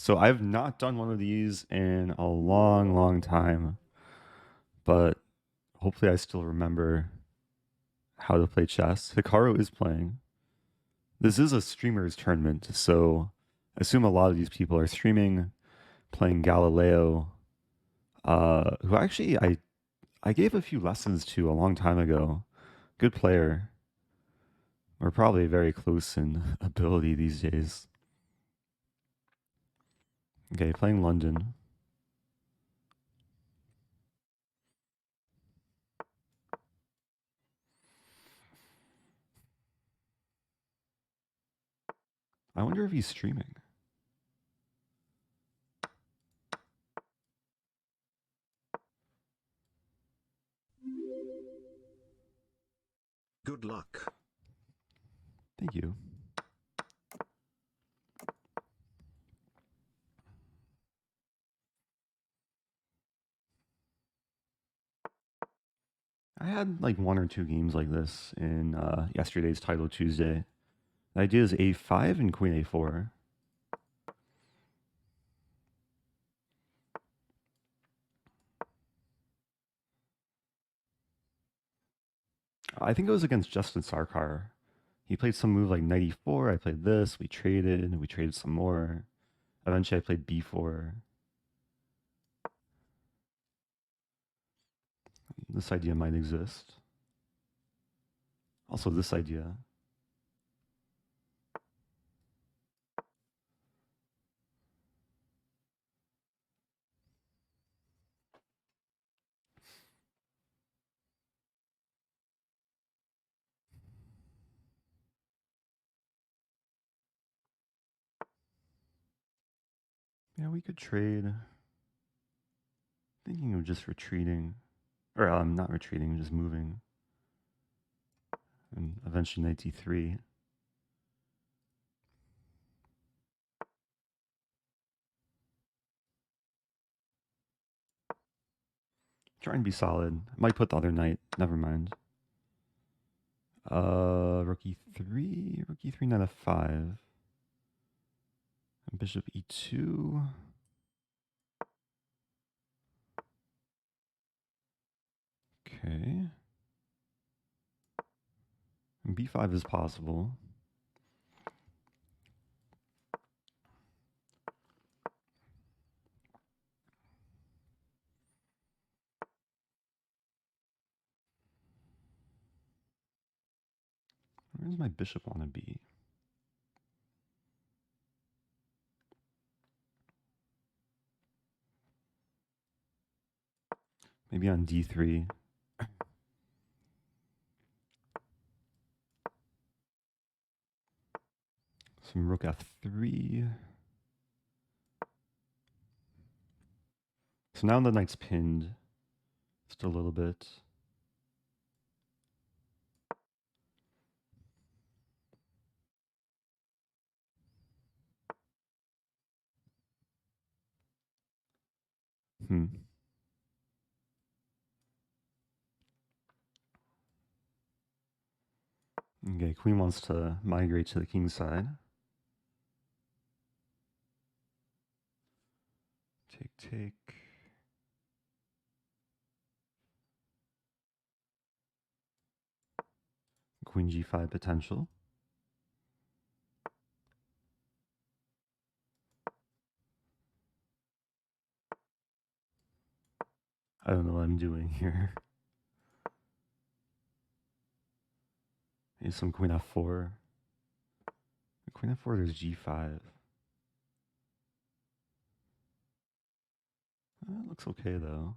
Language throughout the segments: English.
So I've not done one of these in a long, long time, but hopefully I still remember how to play chess. Hikaru is playing. This is a streamers tournament, so I assume a lot of these people are streaming, playing Galileo, who actually I gave a few lessons to a long time ago. Good player. We're probably very close in ability these days. Okay, playing London. I wonder if he's streaming. Good luck. Thank you. I had like one or two games like this in yesterday's Title Tuesday. The idea is a5 and queen a4. I think it was against Justin Sarkar. He played some move like knight e4. I played this. We traded some more. Eventually, I played b4. This idea might exist. Also, this idea. Yeah, we could trade. Thinking of just retreating. Or not retreating, just moving. And eventually knight d3. Try and be solid. I might put the other knight. Never mind. Rook e3, knight f5. And bishop e2. Okay. And b5 is possible. Where does my bishop want to be? Maybe on d3. Some rook f3. So now the knight's pinned just a little bit. Hmm. Okay, queen wants to migrate to the king's side. Take, take. Queen g5 potential. I don't know what I'm doing here. Maybe some queen f4. Queen f4, there's g5. That looks okay though.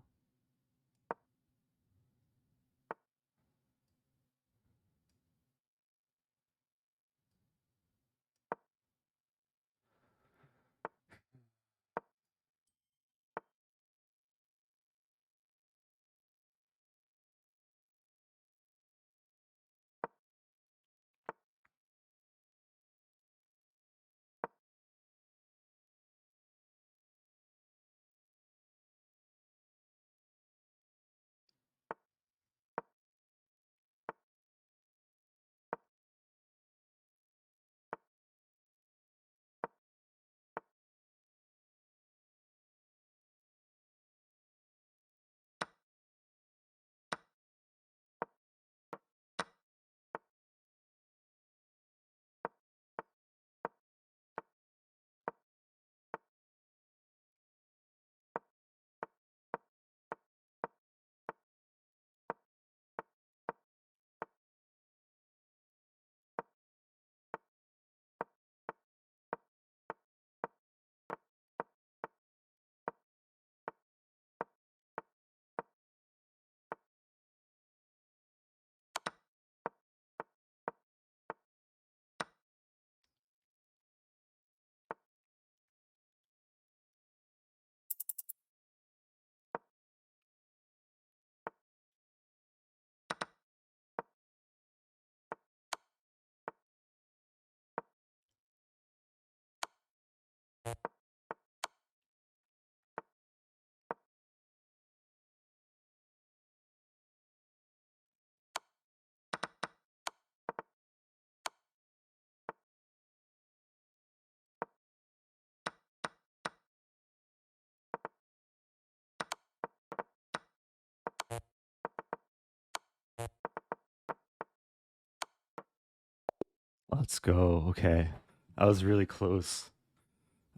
Let's go. Okay. That was really close.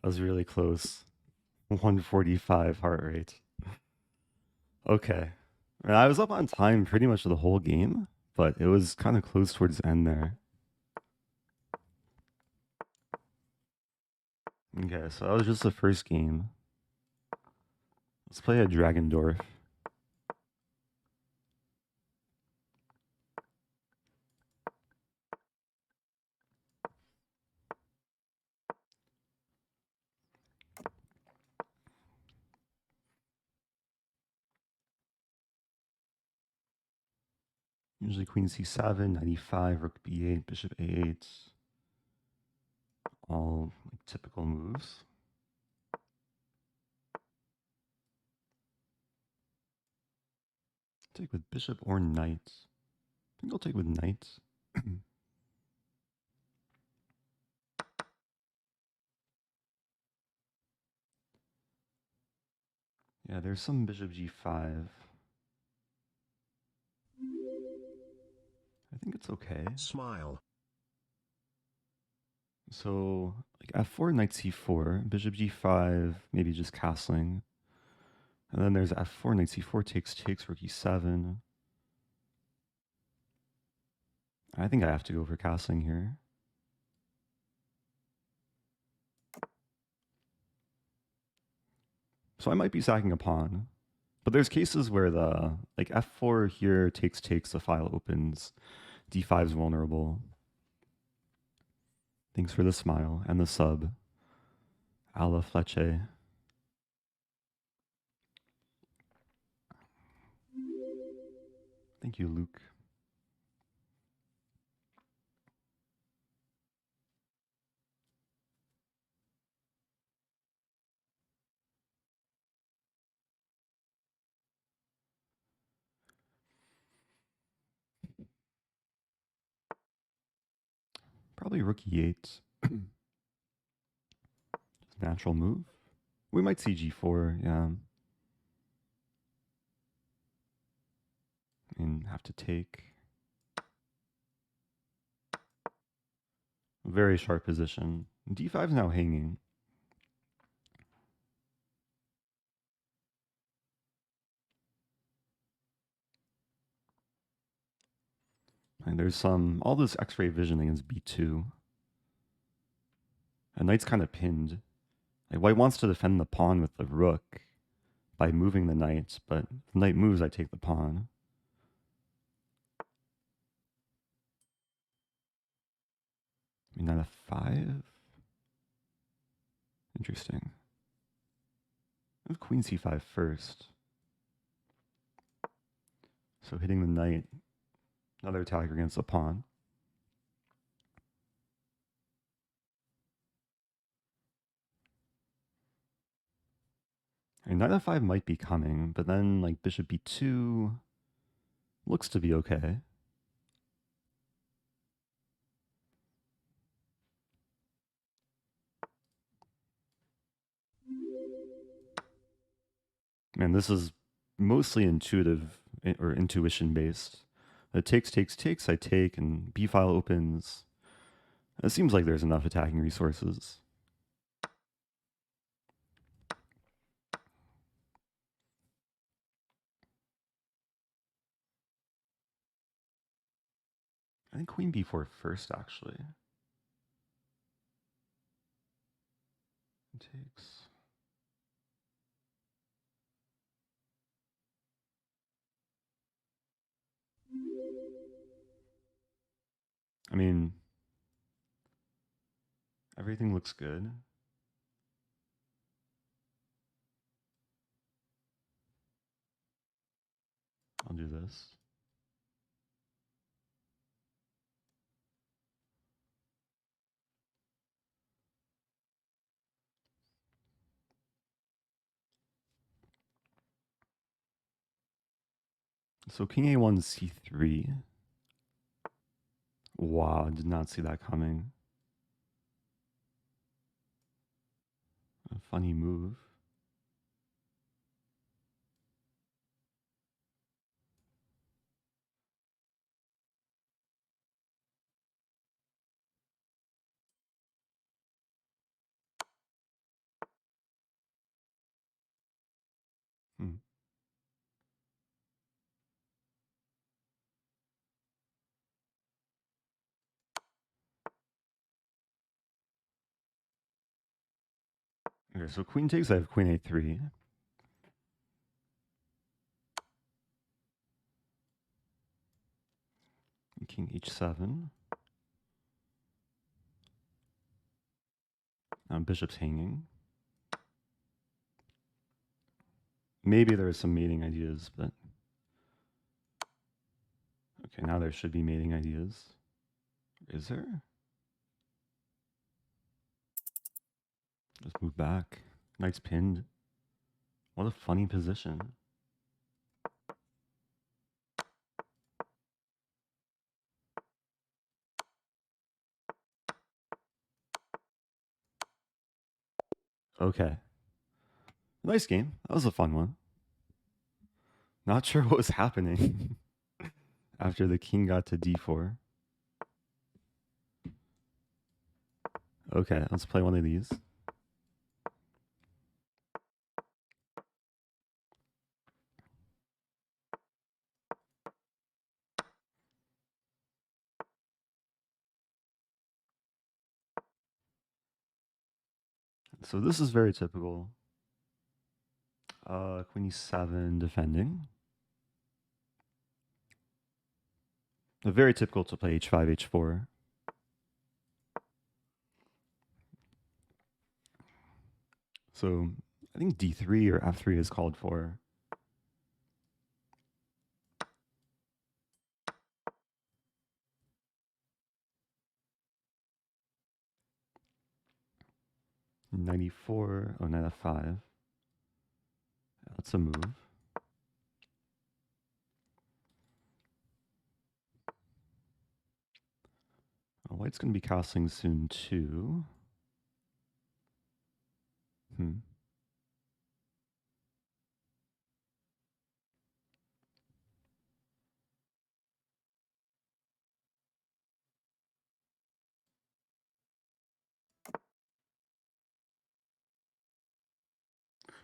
That was really close. 145 heart rate. Okay. And I was up on time pretty much the whole game, but it was kind of close towards the end there. Okay, so that was just the first game. Let's play a Dragendorf. Usually queen c7, 95, rook b8, bishop a8. All like, typical moves. Take with bishop or knight. I think I'll take with knight. Yeah, there's some bishop g5. I think it's okay. Smile. So, like f4, knight c4, bishop g5, maybe just castling. And then there's f4, knight c4 takes, rook e7. I think I have to go for castling here. So I might be sacking a pawn. But there's cases where the like f4 here takes, the file opens. d5 is vulnerable. Thanks for the smile and the sub. A la Fleche. Thank you, Luke. Probably rook e8. Natural move. We might see g4, yeah. And have to take. Very sharp position. d5 is now hanging. And there's all this x-ray vision against b2. And knight's kind of pinned. Like, white wants to defend the pawn with the rook by moving the knight, but if the knight moves, I take the pawn. I mean, knight f5. Interesting. I have queen c5 first. So hitting the knight, another attack against the pawn. And knight f5 might be coming, but then like bishop b2 looks to be okay. Man, this is mostly intuitive or intuition based. It takes, I take, and b file opens. It seems like there's enough attacking resources. I think queen b4 first, actually. It takes. I mean, everything looks good. I'll do this. So king a1, c3. Wow, did not see that coming. A funny move. Okay, so queen takes, I have queen a3. King h7. Bishop's hanging. Maybe there are some mating ideas, but... Okay, now there should be mating ideas. Is there? Just move back. Knight's pinned. What a funny position. Okay. Nice game. That was a fun one. Not sure what was happening after the king got to d4. Okay, let's play one of these. So this is very typical. Queen e7 defending. Very typical to play h5, h4. So I think d3 or f3 is called for. Knight knight f5. That's a move. White's going to be castling soon too.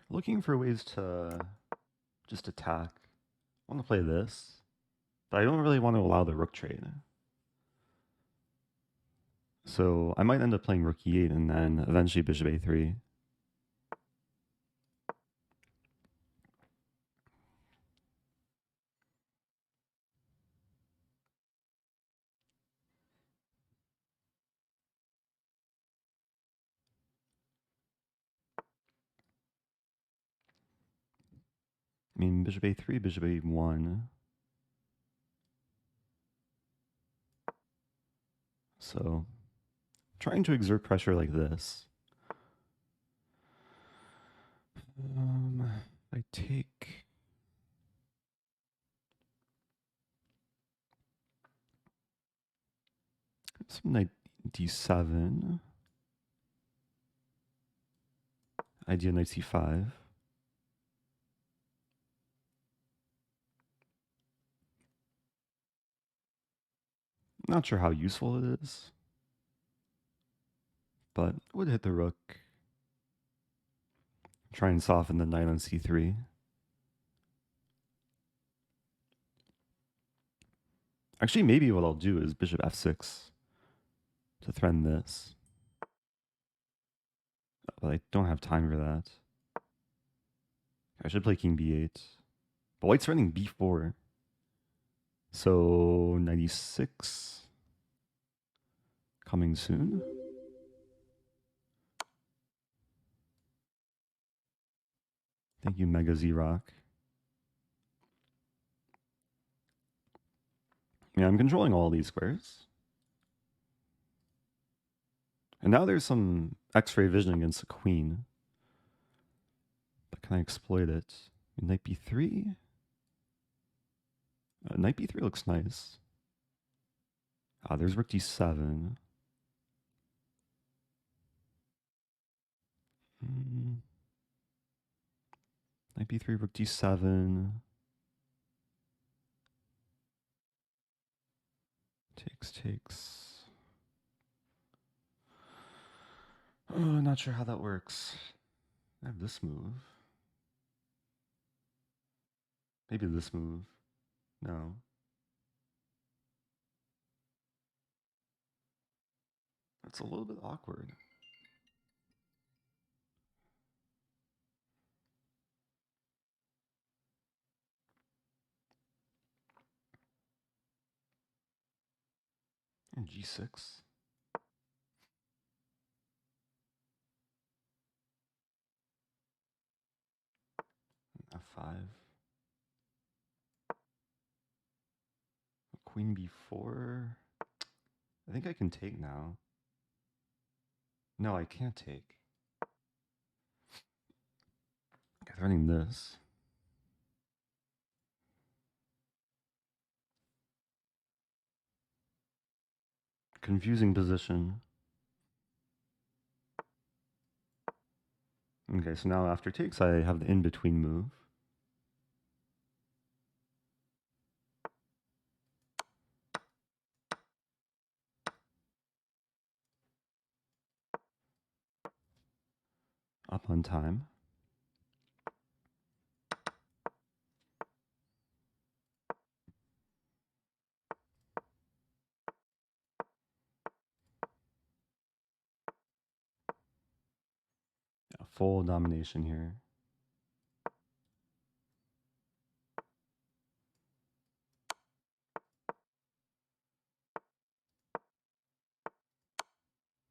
Looking for ways to just attack. I want to play this, but I don't really want to allow the rook trade. So I might end up playing rook e8 and then eventually bishop a3. I mean, bishop a3, bishop a1. So trying to exert pressure like this. I take... some knight d7. Idea knight c5. Not sure how useful it is, but would hit the rook. Try and soften the knight on c3. Actually, maybe what I'll do is bishop f6 to threaten this. But I don't have time for that. I should play king b8. But white's threatening b4. So 96 coming soon. Thank you, Mega Z-Rock. Yeah, I'm controlling all these squares. And now there's some X-ray vision against the queen. But can I exploit it? Knight b3? Knight b3 looks nice. Ah, there's rook d7. Knight b3, rook d7. Takes. Oh, not sure how that works. I have this move. Maybe this move. No. It's a little bit awkward. And G6. F5. Queen B4. I think I can take now. No, I can't take. Okay, threatening this. Confusing position. Okay, so now after takes, I have the in-between move. Up on time. Yeah, full domination here.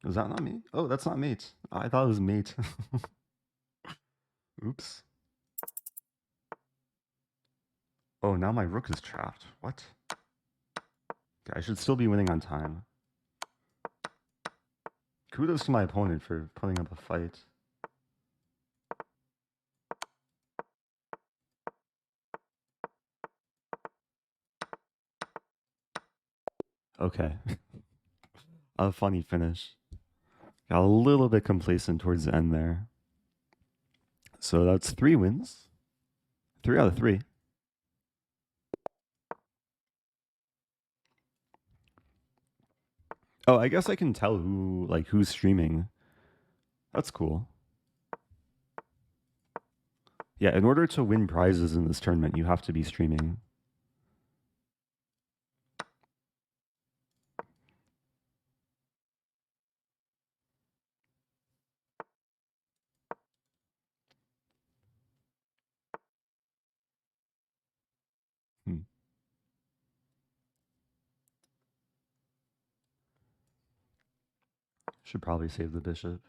Is that not me? Oh, that's not mate. I thought it was mate. Oops. Oh, now my rook is trapped. What? Okay, I should still be winning on time. Kudos to my opponent for putting up a fight. Okay. A funny finish. Got a little bit complacent towards the end there. So that's 3 wins. 3 out of 3. Oh, I guess I can tell who's streaming. That's cool. Yeah, in order to win prizes in this tournament, you have to be streaming. Hmm. Should probably save the bishop.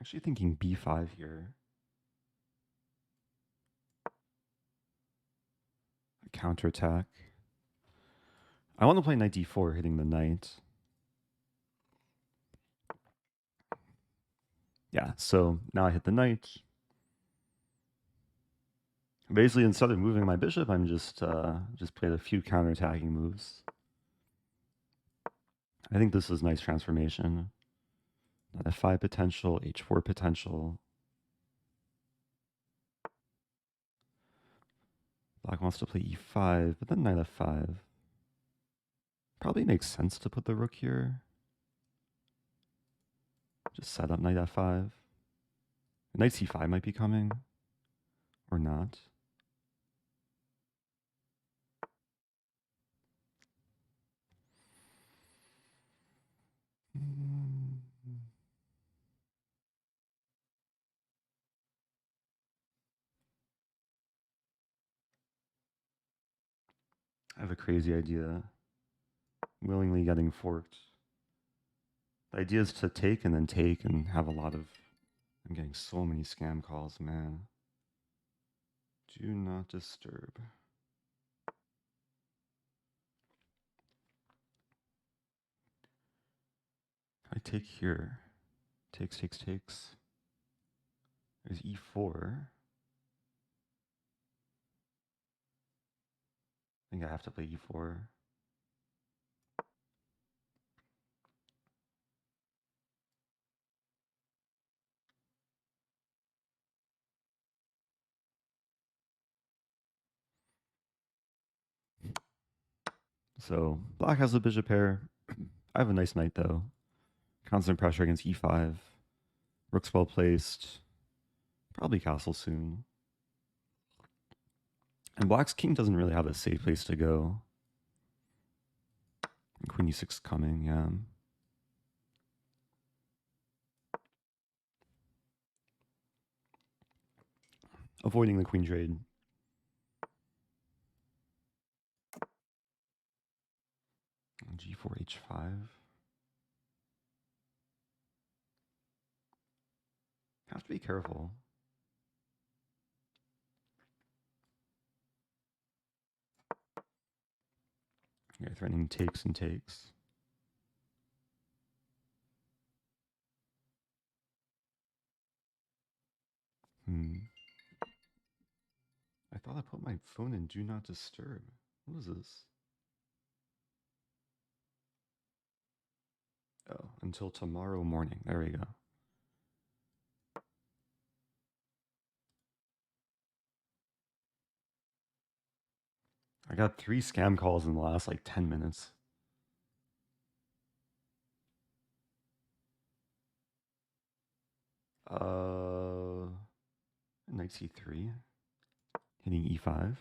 Actually thinking b5 here. Counterattack. I want to play knight d4, hitting the knight. Yeah, so now I hit the knight. Basically, instead of moving my bishop, I'm just played a few counterattacking moves. I think this is nice transformation. F5 potential, H4 potential. Black wants to play E5, but then knight F5. Probably makes sense to put the rook here. Just set up knight F5. Knight C5 might be coming, or not. I have a crazy idea. Willingly getting forked. The idea is to take and have a lot of... I'm getting so many scam calls, man. Do not disturb. I take here. Takes. There's E4. I think I have to play E4. So black has a bishop pair. I have a nice knight though. Constant pressure against E5. Rook's well placed. Probably castle soon. And black's king doesn't really have a safe place to go. Queen e6 coming, yeah. Avoiding the queen trade. G4, H5. Have to be careful. Yeah, threatening takes and takes. I thought I put my phone in do not disturb. What is this? Oh, until tomorrow morning. There we go. I got 3 scam calls in the last like 10 minutes. Knight c3. Hitting e5.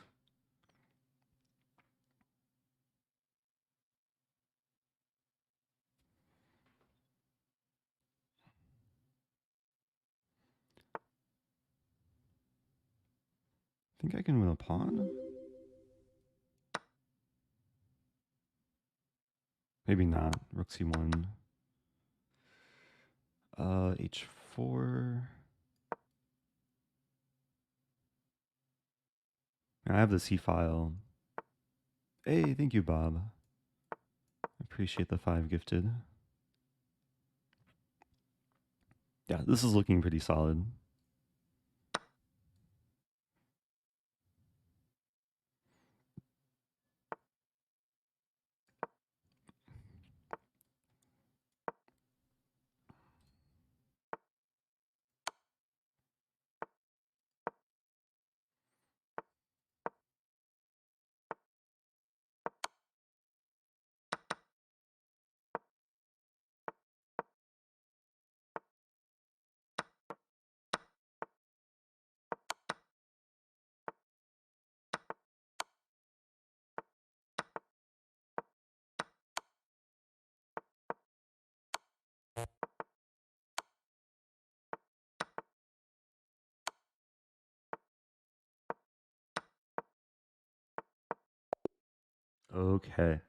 Think I can win a pawn? Maybe not. Rook c1. H4. I have the C file. Hey, thank you, Bob. Appreciate the 5 gifted. Yeah, this is looking pretty solid. Okay.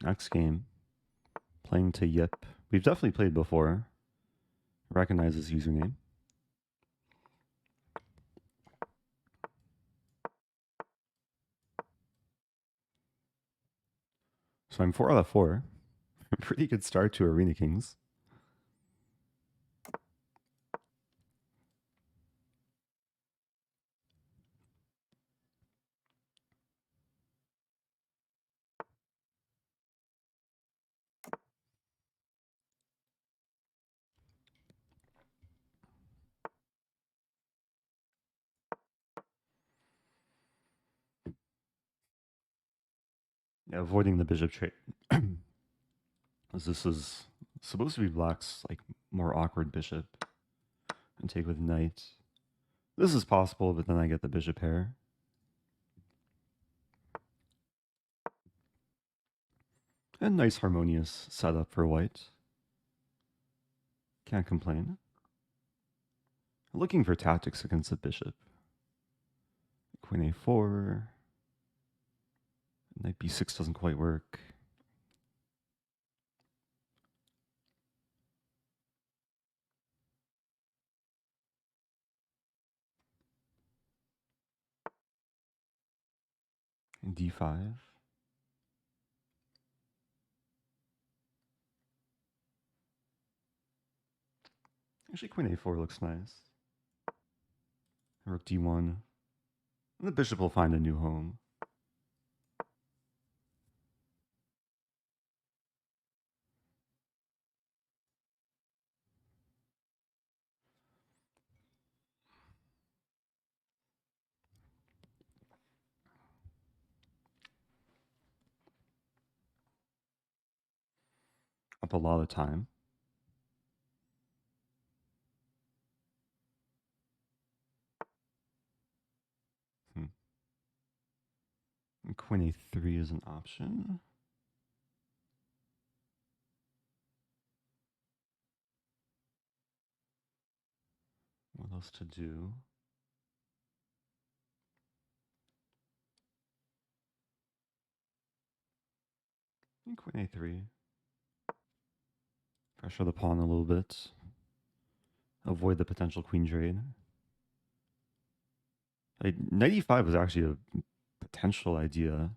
Next game. Playing to Yip. We've definitely played before. Recognize his username. So I'm 4 out of 4. Pretty good start to Arena Kings. Yeah, avoiding the bishop trade. As this is supposed to be black's like more awkward bishop. And take with knight. This is possible, but then I get the bishop pair. And nice harmonious setup for white. Can't complain. Looking for tactics against the bishop. Queen a4. Knight b6 doesn't quite work. And d5. Actually, queen a4 looks nice. Rook d1. And the bishop will find a new home. Up a lot of time. And queen a3 is an option. What else to do? I think queen a3. Pressure the pawn a little bit. Avoid the potential queen trade. Knight e5 was actually a potential idea.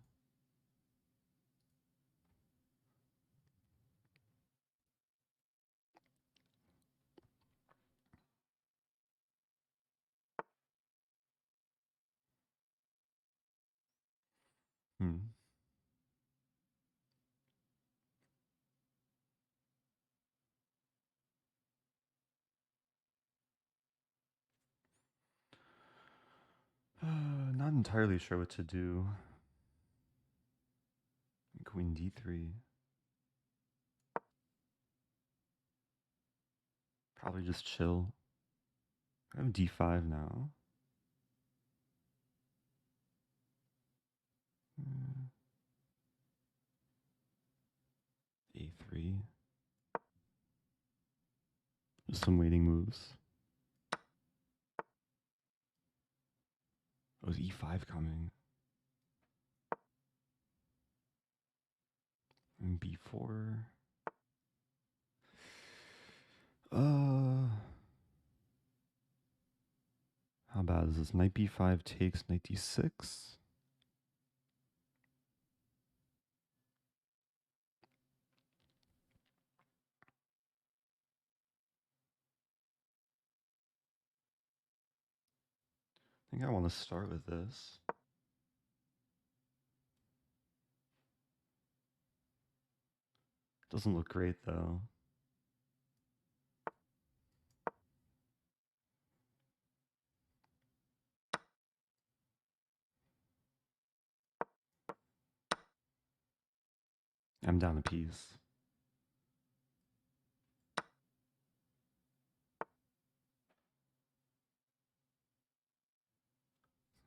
Hmm. Not entirely sure what to do. Queen d3. Probably just chill. I have d5 now. A3. Just some waiting moves. Oh, is e5 coming? And b4. How bad is this? Knight b5 takes knight d6. I think I want to start with this. Doesn't look great though. I'm down a piece.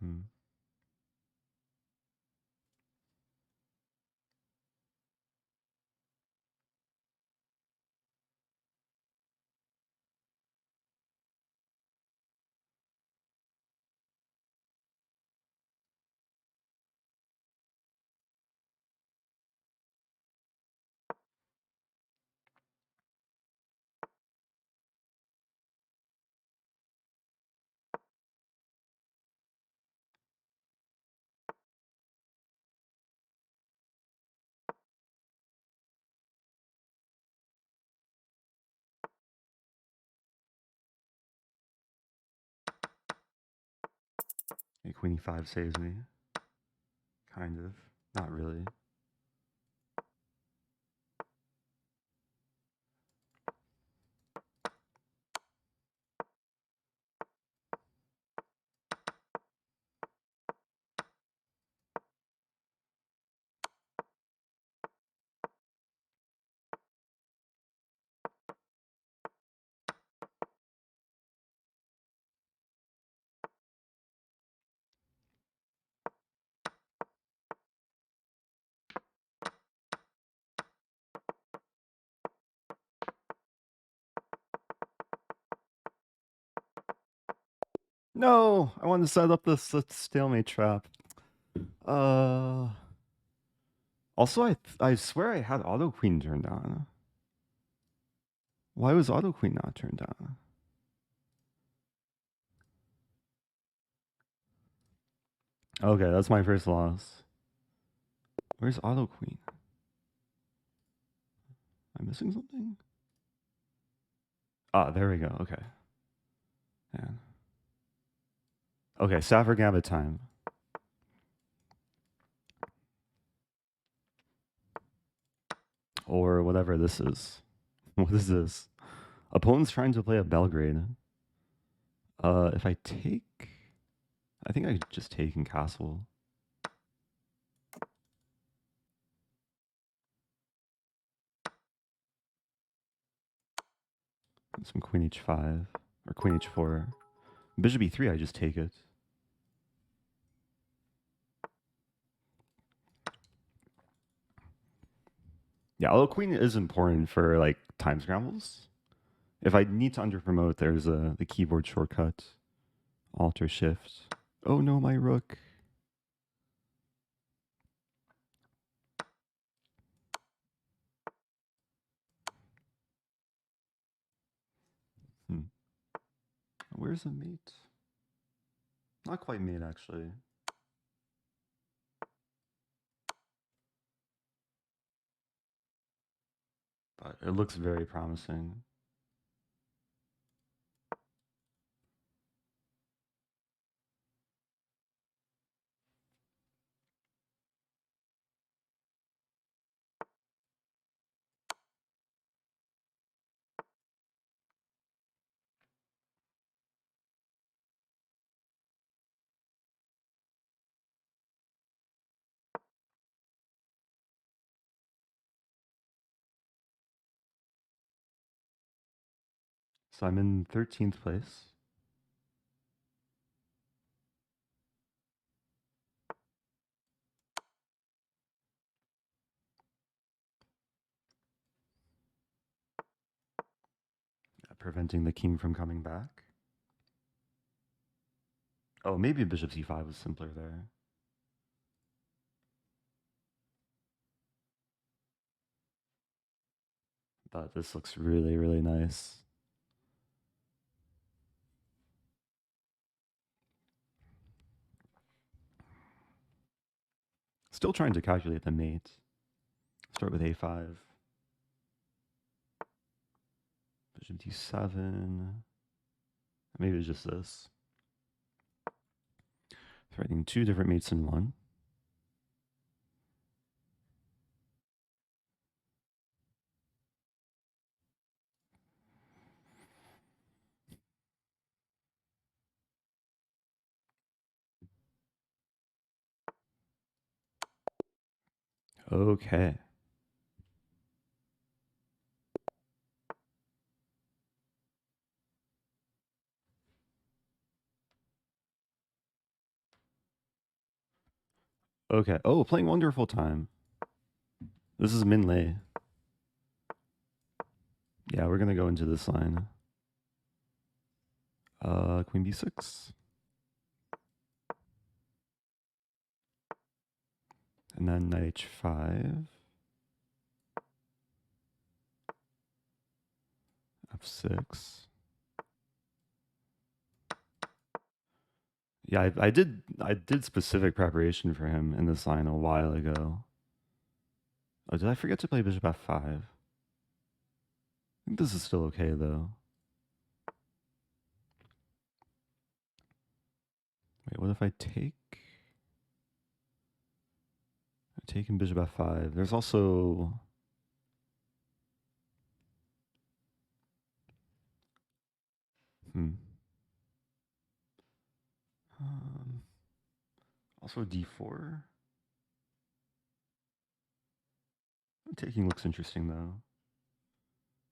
Hmm. Hey, queen e5 saves me. Kind of. Not really. No, I wanted to set up this stalemate trap. Also, I swear I had auto queen turned on. Why was auto queen not turned on? Okay, that's my first loss. Where's auto queen? Am I missing something? Ah, there we go. Okay. Man. Okay, Safford Gambit time. Or whatever this is. What is this? Opponent's trying to play a Belgrade. If I take... I think I just take and castle. Some queen h5. Or queen h4. Bishop e3, I just take it. Yeah, although queen is important for like time scrambles. If I need to underpromote, there's the keyboard shortcut, Alt or Shift. Oh no, my rook. Hmm. Where's the mate? Not quite mate, actually. But it looks very promising. So I'm in 13th place. Preventing the king from coming back. Oh, maybe bishop c5 was simpler there. But this looks really, really nice. Still trying to calculate the mate. Start with a5. Bishop d7. Maybe it's just this. Threatening two different mates in one. Okay. Okay. Oh, playing Wonderful Time. This is Min Lei. Yeah, we're gonna go into this line. Queen b6. And then knight h5. f6. Yeah, I did specific preparation for him in this line a while ago. Oh, did I forget to play bishop f5? I think this is still okay though. Wait, what if I take? I take in bishop f5. There's also also d4. Taking looks interesting though.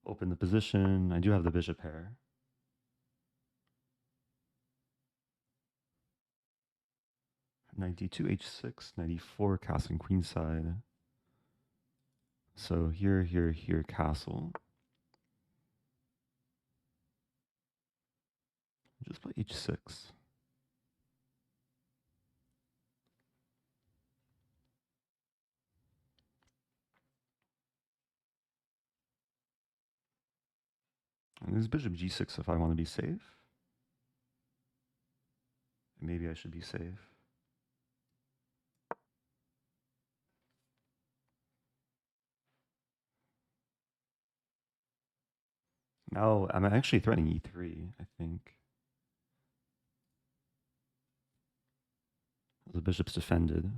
Open the position. I do have the bishop pair. Knight d2, h6, knight e4, castle queenside. So here, castle. Just play h6. And there's bishop g6 if I want to be safe. Maybe I should be safe. Now I'm actually threatening e3, I think. The bishop's defended.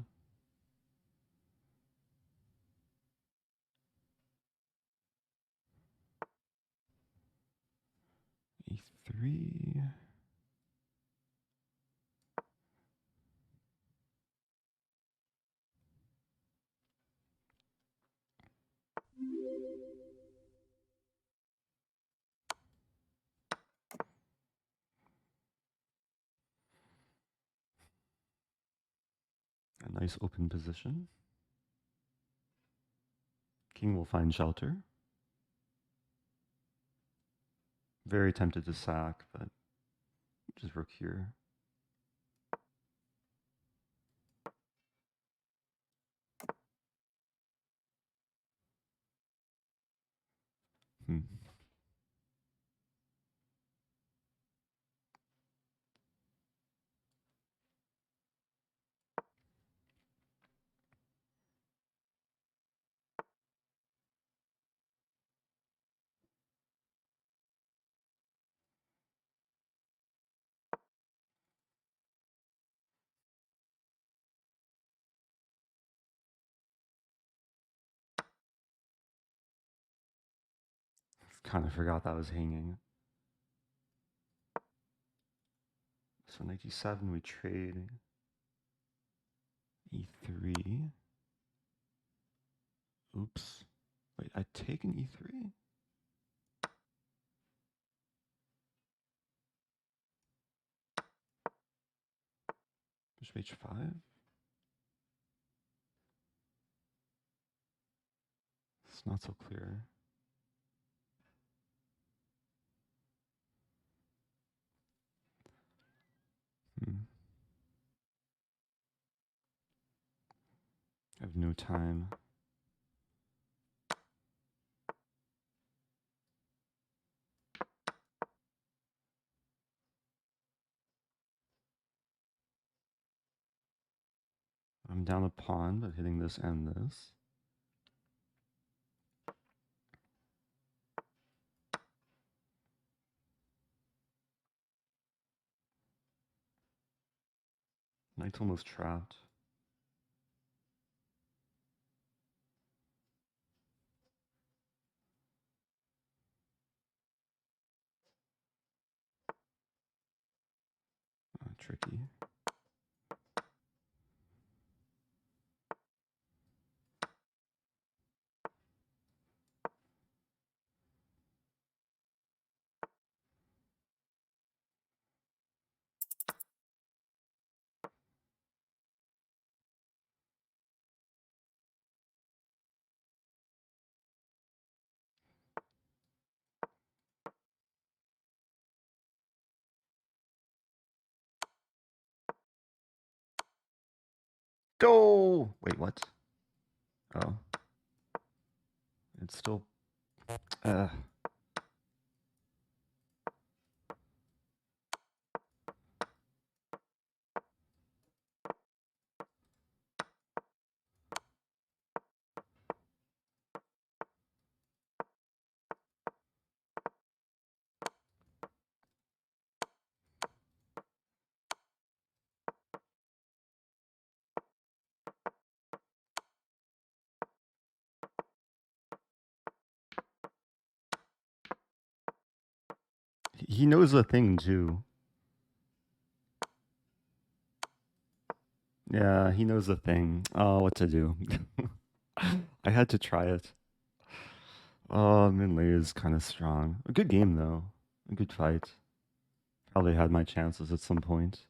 e3. A nice open position. King will find shelter. Very tempted to sack, but just rook here. Hmm. Kind of forgot that was hanging. So knight d7, we trade e3. Oops. Wait, I take an e3? Bishop h5? It's not so clear. Hmm. I have no time. I'm down a pawn, but hitting this and this. Knight's almost trapped. Tricky. Go! Wait, what? Oh. It's still... Uh. He knows the thing, too. Yeah, he knows the thing. Oh, what to do. I had to try it. Oh, Minley is kind of strong. A good game, though. A good fight. Probably had my chances at some point.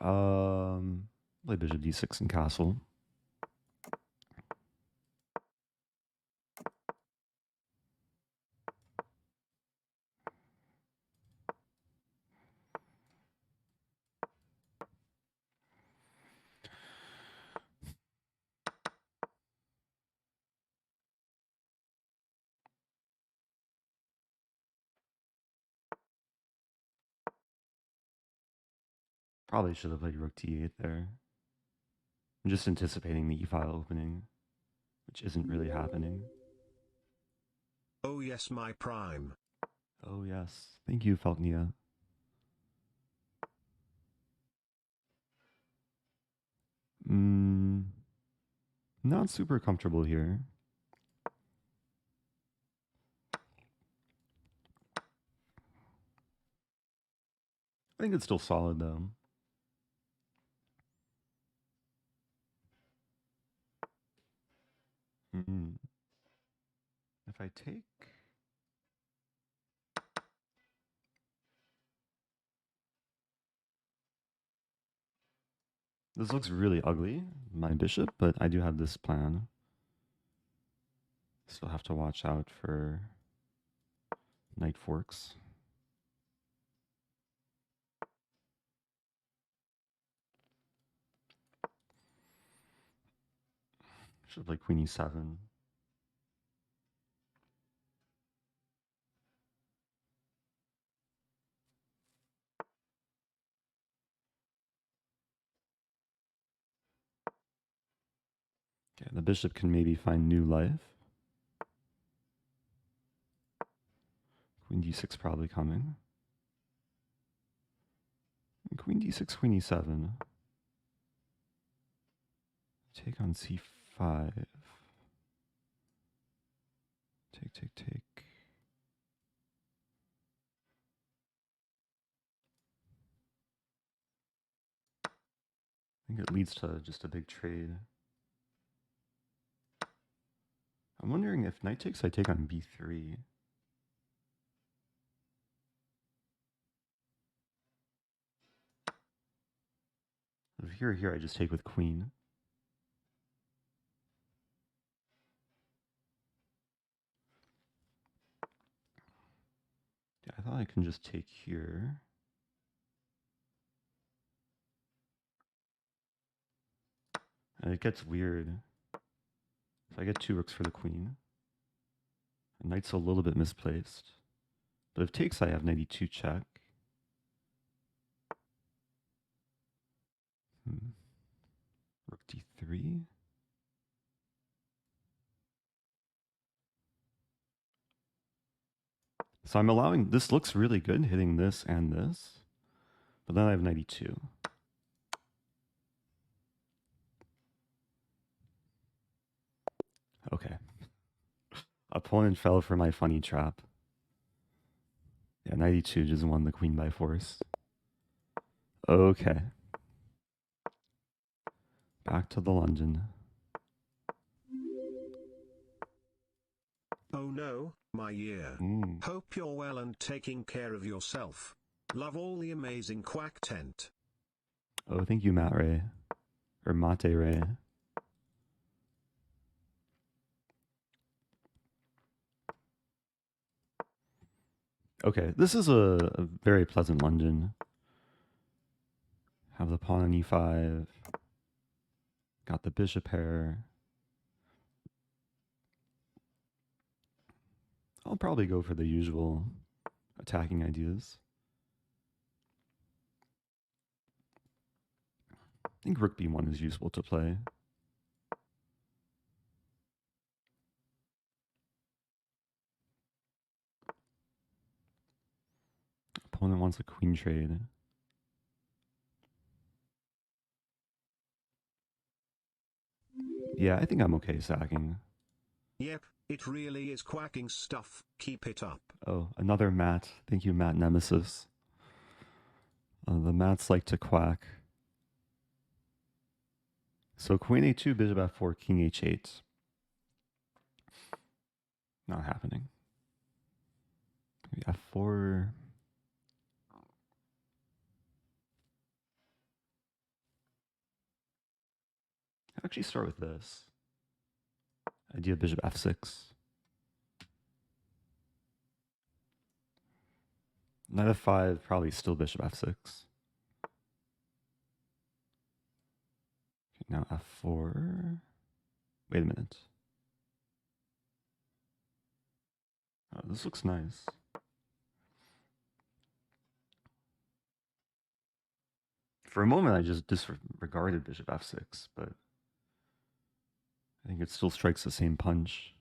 Play bishop d6 and castle. Probably should have played rook d8 there. I'm just anticipating the e-file opening, which isn't really happening. Oh yes, my prime. Oh yes. Thank you, Falknia. Not super comfortable here. I think it's still solid, though. If I take... This looks really ugly, my bishop, but I do have this plan. Still have to watch out for knight forks. Should play queen e7. Okay, the bishop can maybe find new life. Queen d6 probably coming. And queen d6, queen e7. Take on c5. Take, take, take. I think it leads to just a big trade. I'm wondering if knight takes, I take on b3. If here, I just take with queen. Yeah, I thought I can just take here. And it gets weird. So I get 2 rooks for the queen. And knight's a little bit misplaced. But if takes, I have knight e2 check. Rook d3. So I'm allowing, this looks really good, hitting this and this. But then I have knight e2. Okay. Opponent fell for my funny trap. Yeah, knight e2 just won the queen by force. Okay. Back to the London. Oh no, my year. Hope you're well and taking care of yourself. Love all the amazing quack tent. Oh, thank you, Matt Ray. Or Mate Ray. Okay, this is a very pleasant London. Have the pawn on e5. Got the bishop pair. I'll probably go for the usual attacking ideas. I think rook b1 is useful to play. Opponent wants a queen trade. Yeah, I think I'm okay sacking. Yep, it really is quacking stuff. Keep it up. Oh, another Matt. Thank you, Matt Nemesis. The Matts like to quack. So queen a2, bishop f4, king h8. Not happening. Maybe f4. I'll actually start with this. Idea of bishop f6. Knight f5, probably still bishop f6. Okay, now f4. Wait a minute. Oh, this looks nice. For a moment, I just disregarded bishop f6, but I think it still strikes the same punch.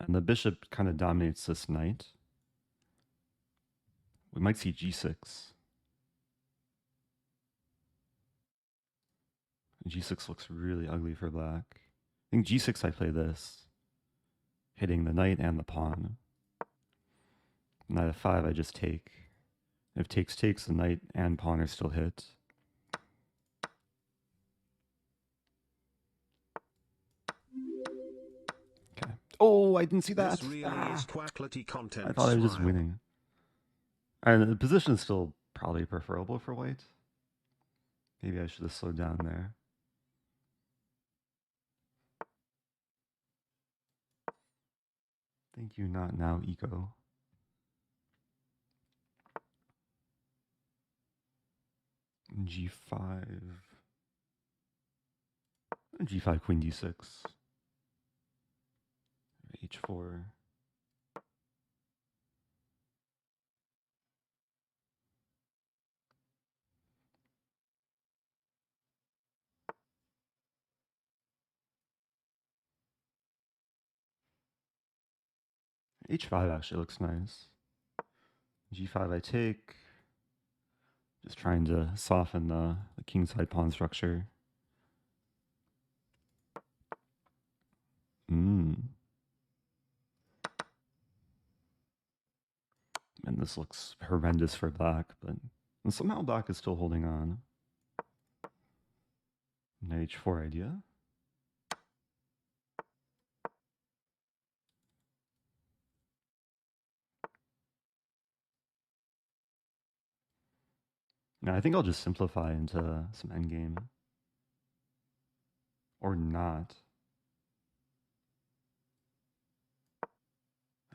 And the bishop kind of dominates this knight. We might see g6. G6 looks really ugly for black. I think g6 I play this, hitting the knight and the pawn. Knight f5 I just take. If takes, the knight and pawn are still hit. Okay. Oh, I didn't see that. This really is quacklety content. I thought I was just winning. And the position is still probably preferable for white. Maybe I should have slowed down there. Thank you, not now, Eco. G5. G5, Queen D6. H4. H5 actually looks nice. G5 I take. Just trying to soften the kingside pawn structure. And this looks horrendous for black, but somehow black is still holding on. Knight H4 idea. Now I think I'll just simplify into some endgame. Or not.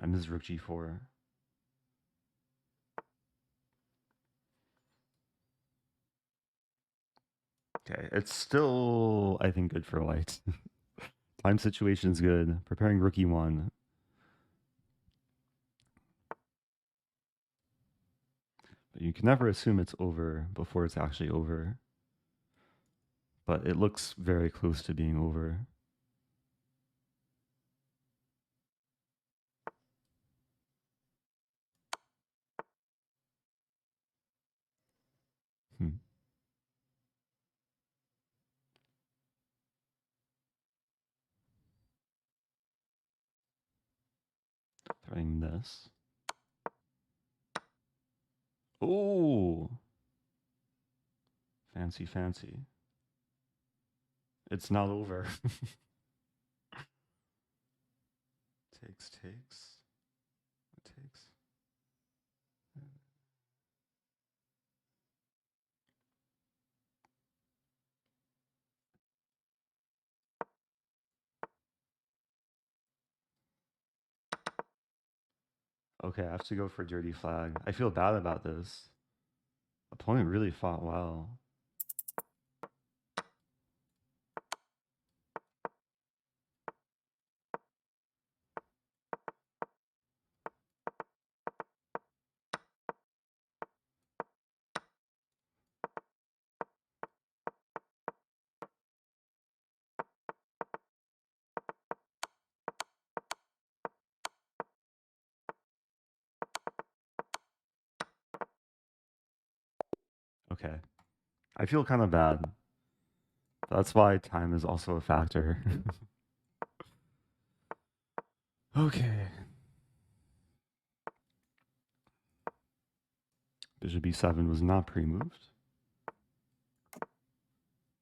I miss Rook G4. Okay, it's still, I think, good for white. Time situation's good. Preparing Rook E1. But you can never assume it's over before it's actually over. But it looks very close to being over. Trying this. Oh! Fancy, fancy. It's not over. Takes. It takes. Okay, I have to go for dirty flag. I feel bad about this. Opponent really fought well. Okay. I feel kind of bad. That's why time is also a factor. Okay. Bishop B7 was not pre-moved.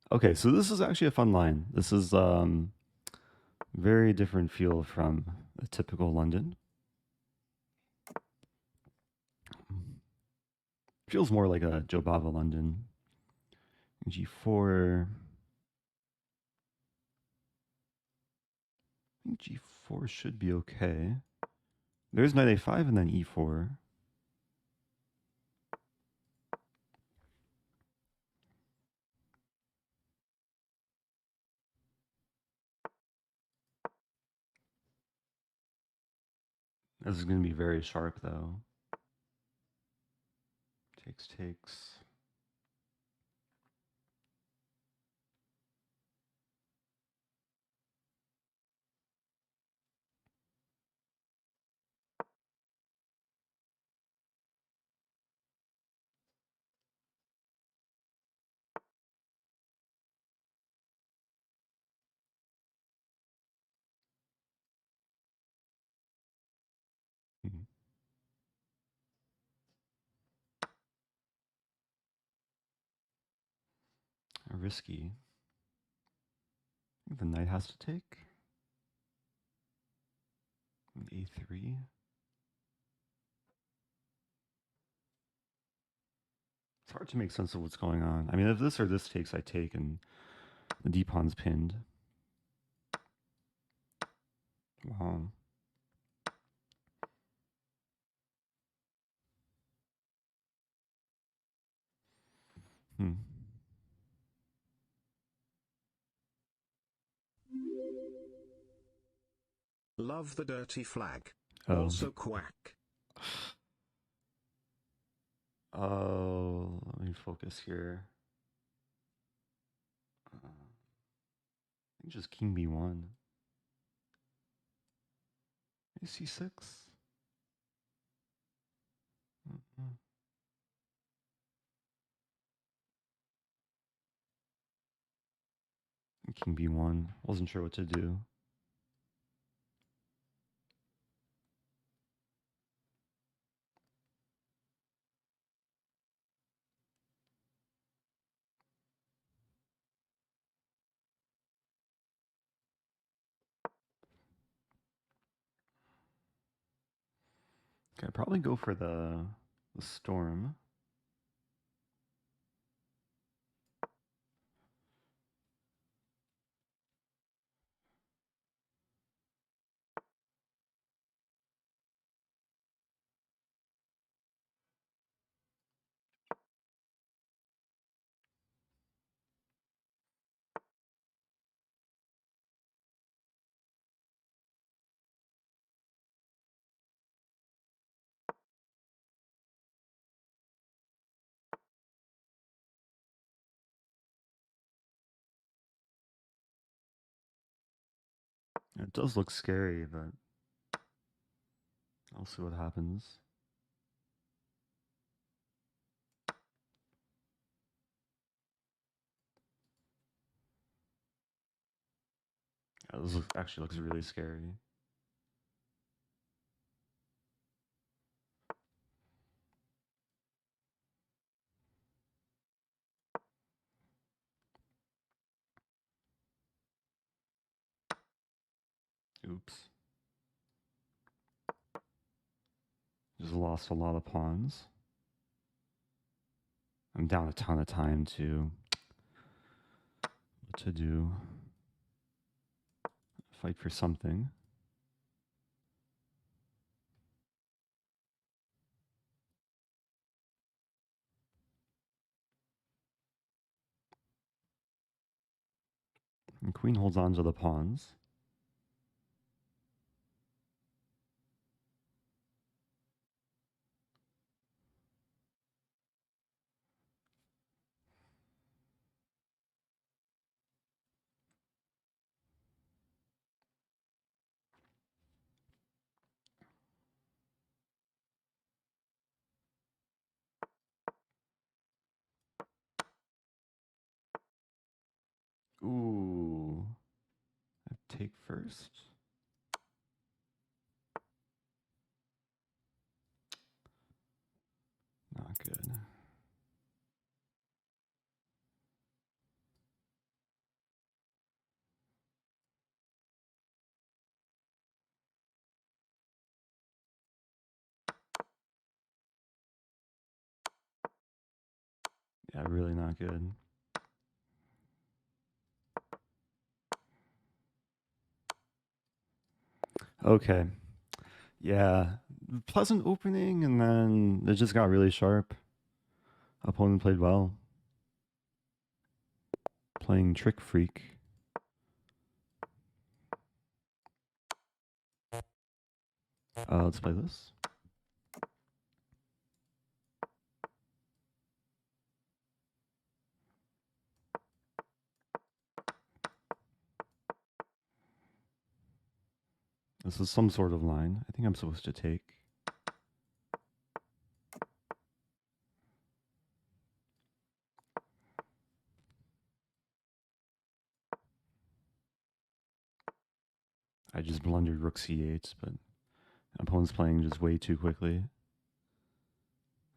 Okay, so this is actually a fun line. This is very different feel from a typical London. Feels more like a Jobava London. G4. I think G4 should be okay. There's knight A5 and then E4. This is going to be very sharp though. Takes. Risky. I think the knight has to take. A3. hard to make sense of what's going on. I mean, if this or this takes, I take, and the D pawn's pinned. Wow. Hmm. Love the dirty flag. Oh. Also quack. Oh, let me focus here. I think just king b1. c6. King b1. Wasn't sure what to do. Okay, I'd probably go for the storm. It does look scary, but I'll see what happens. Yeah, this actually looks really scary. Oops. Just lost a lot of pawns. I'm down a ton of time to what to do. Fight for something. And queen holds on to the pawns. Ooh. I take first. Not good. Yeah, really not good. Okay. Yeah. Pleasant opening, and then it just got really sharp. Opponent played well. Playing Trick Freak. Let's play this. This is some sort of line. I think I'm supposed to take. I just blundered rook c8, but opponent's playing just way too quickly.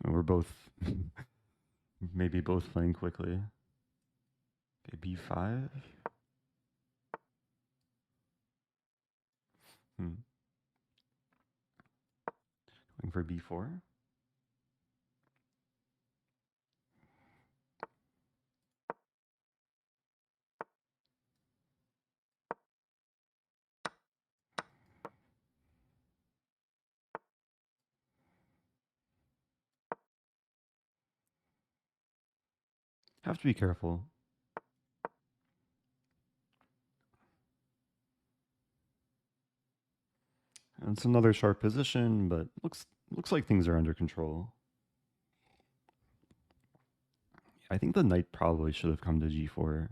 And we're both, maybe both playing quickly. Okay, b5. Going for b4. Have to be careful. And it's another sharp position, but looks like things are under control. I think the knight probably should have come to g4.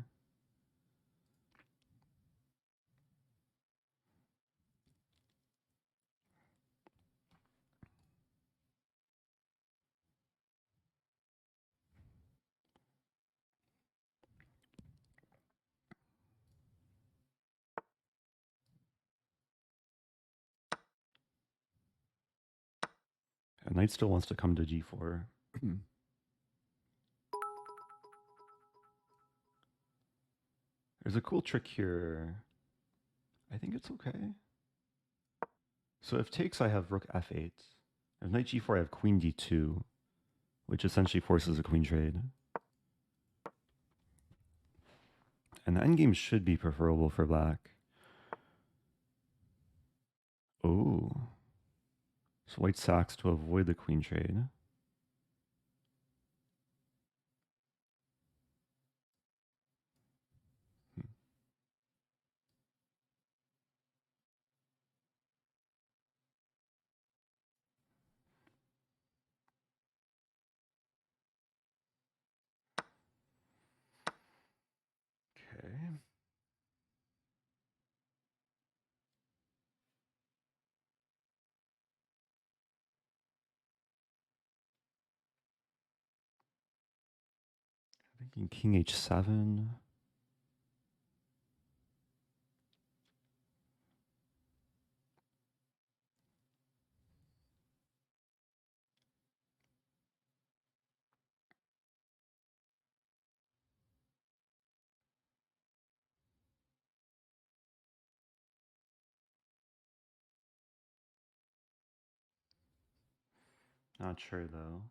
And knight still wants to come to g4. There's a cool trick here. I think it's okay. So if takes, I have rook f8. If knight g4, I have queen d2, which essentially forces a queen trade. And the endgame should be preferable for black. Oh. So white sacks to avoid the queen trade. Okay. Thinking king h7. Not sure though.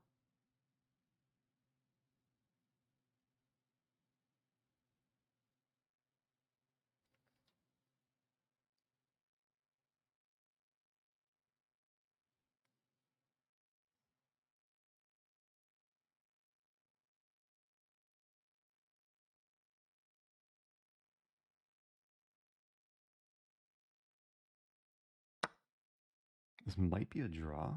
This might be a draw.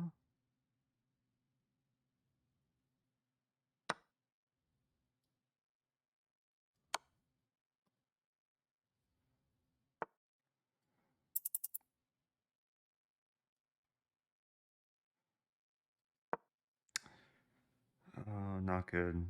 Not good.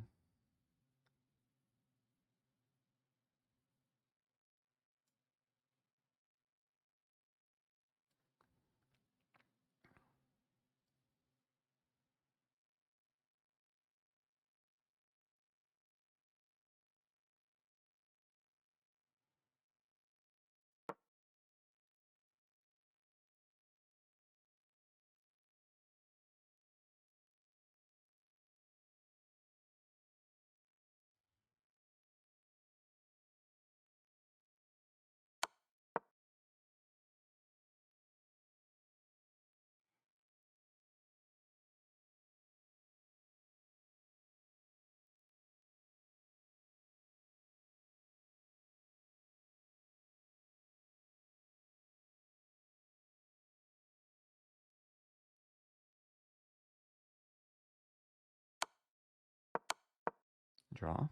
Draw.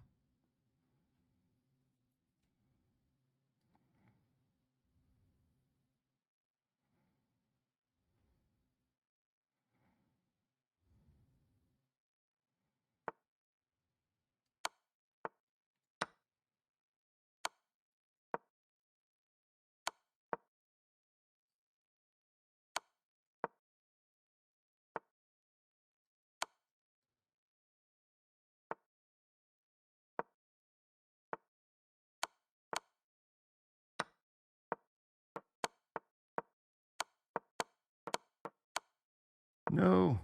No.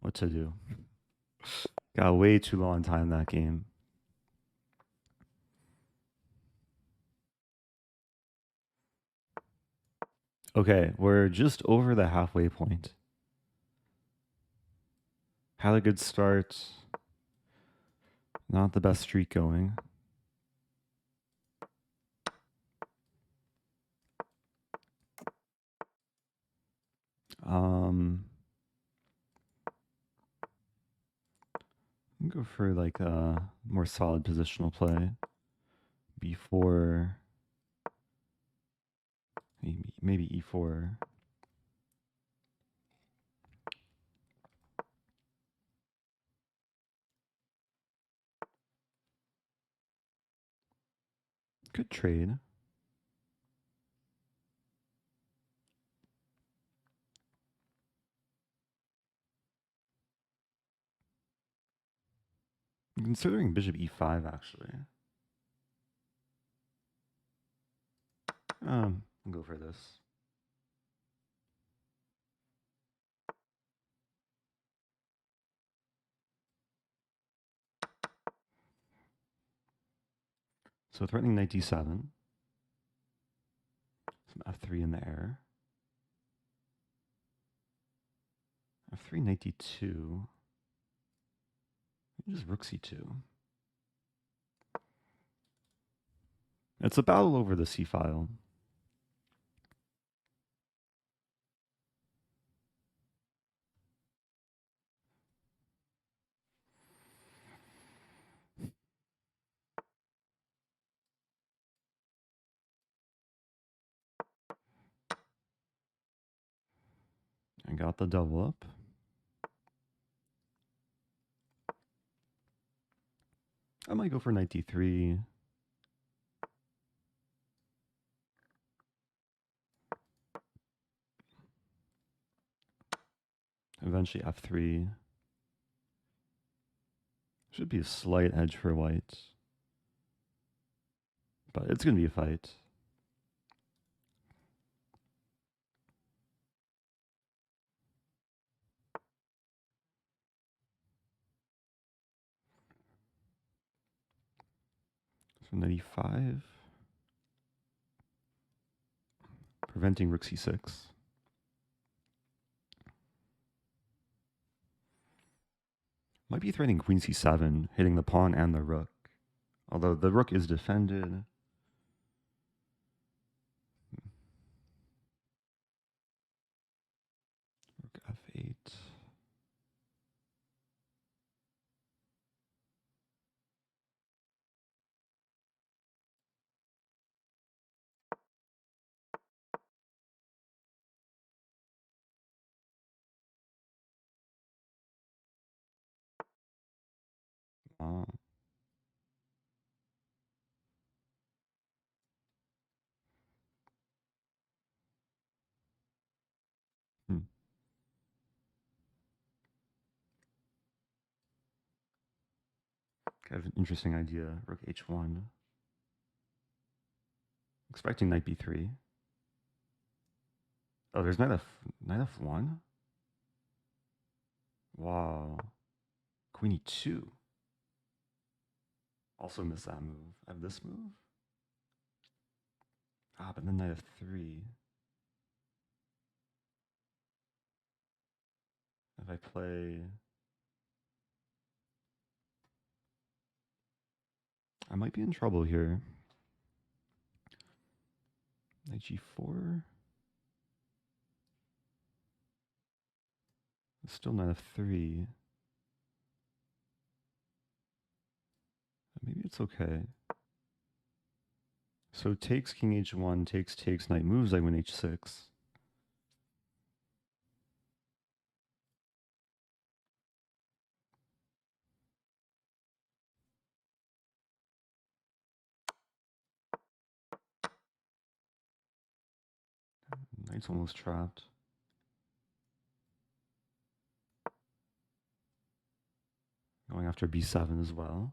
What to do? Got way too low on time that game. Okay, we're just over the halfway point. Had a good start. Not the best streak going. Go for like a more solid positional play before maybe e4. Good trade. I'm considering bishop e5 actually. I'll go for this. So threatening knight d7. Some f3 in the air. f3 knight d2. Just rook c2. It's a battle over the c file. I got the double up. I might go for knight d3. Eventually f3. Should be a slight edge for white. But it's going to be a fight. So knight e5. Preventing rook c6. Might be threatening queen c7, hitting the pawn and the rook. Although the rook is defended. Rook f8. Uh, hmm. I have an interesting idea. Rook h1. Expecting knight b3. Oh, there's knight f1? Wow. Queen e2. Also missed that move. I have this move? Ah, but then knight f3. If I play... I might be in trouble here. Knight g4. Still knight f3. Maybe it's okay. So takes king h1, takes, knight moves, I win h6. Knight's almost trapped. Going after b7 as well.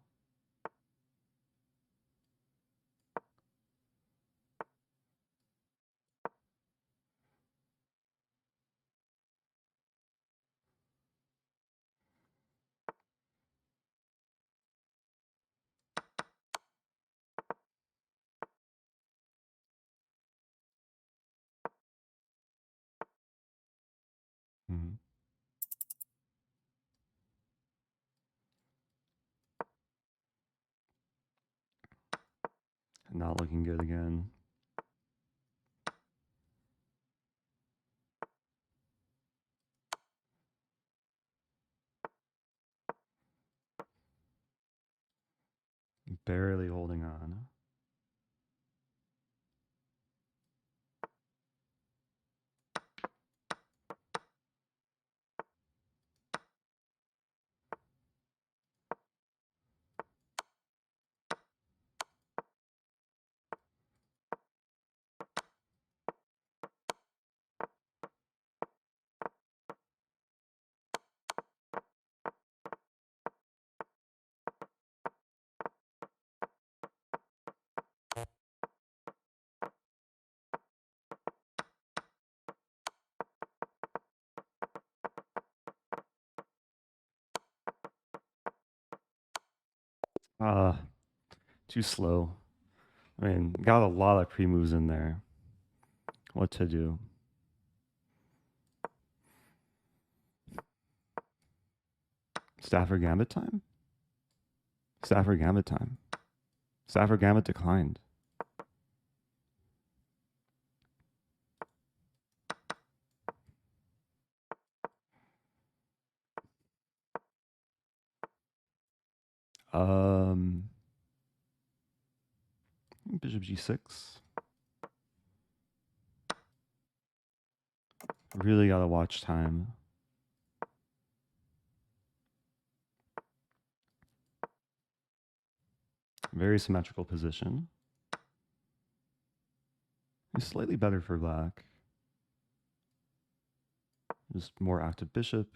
Mm-hmm. Not looking good again. Barely holding on. Too slow. I mean, got a lot of pre-moves in there. What to do? Stafford Gambit time? Stafford Gambit time. Stafford Gambit declined. Bishop G6. Really gotta watch time. Very symmetrical position. It's slightly better for black. Just more active bishop.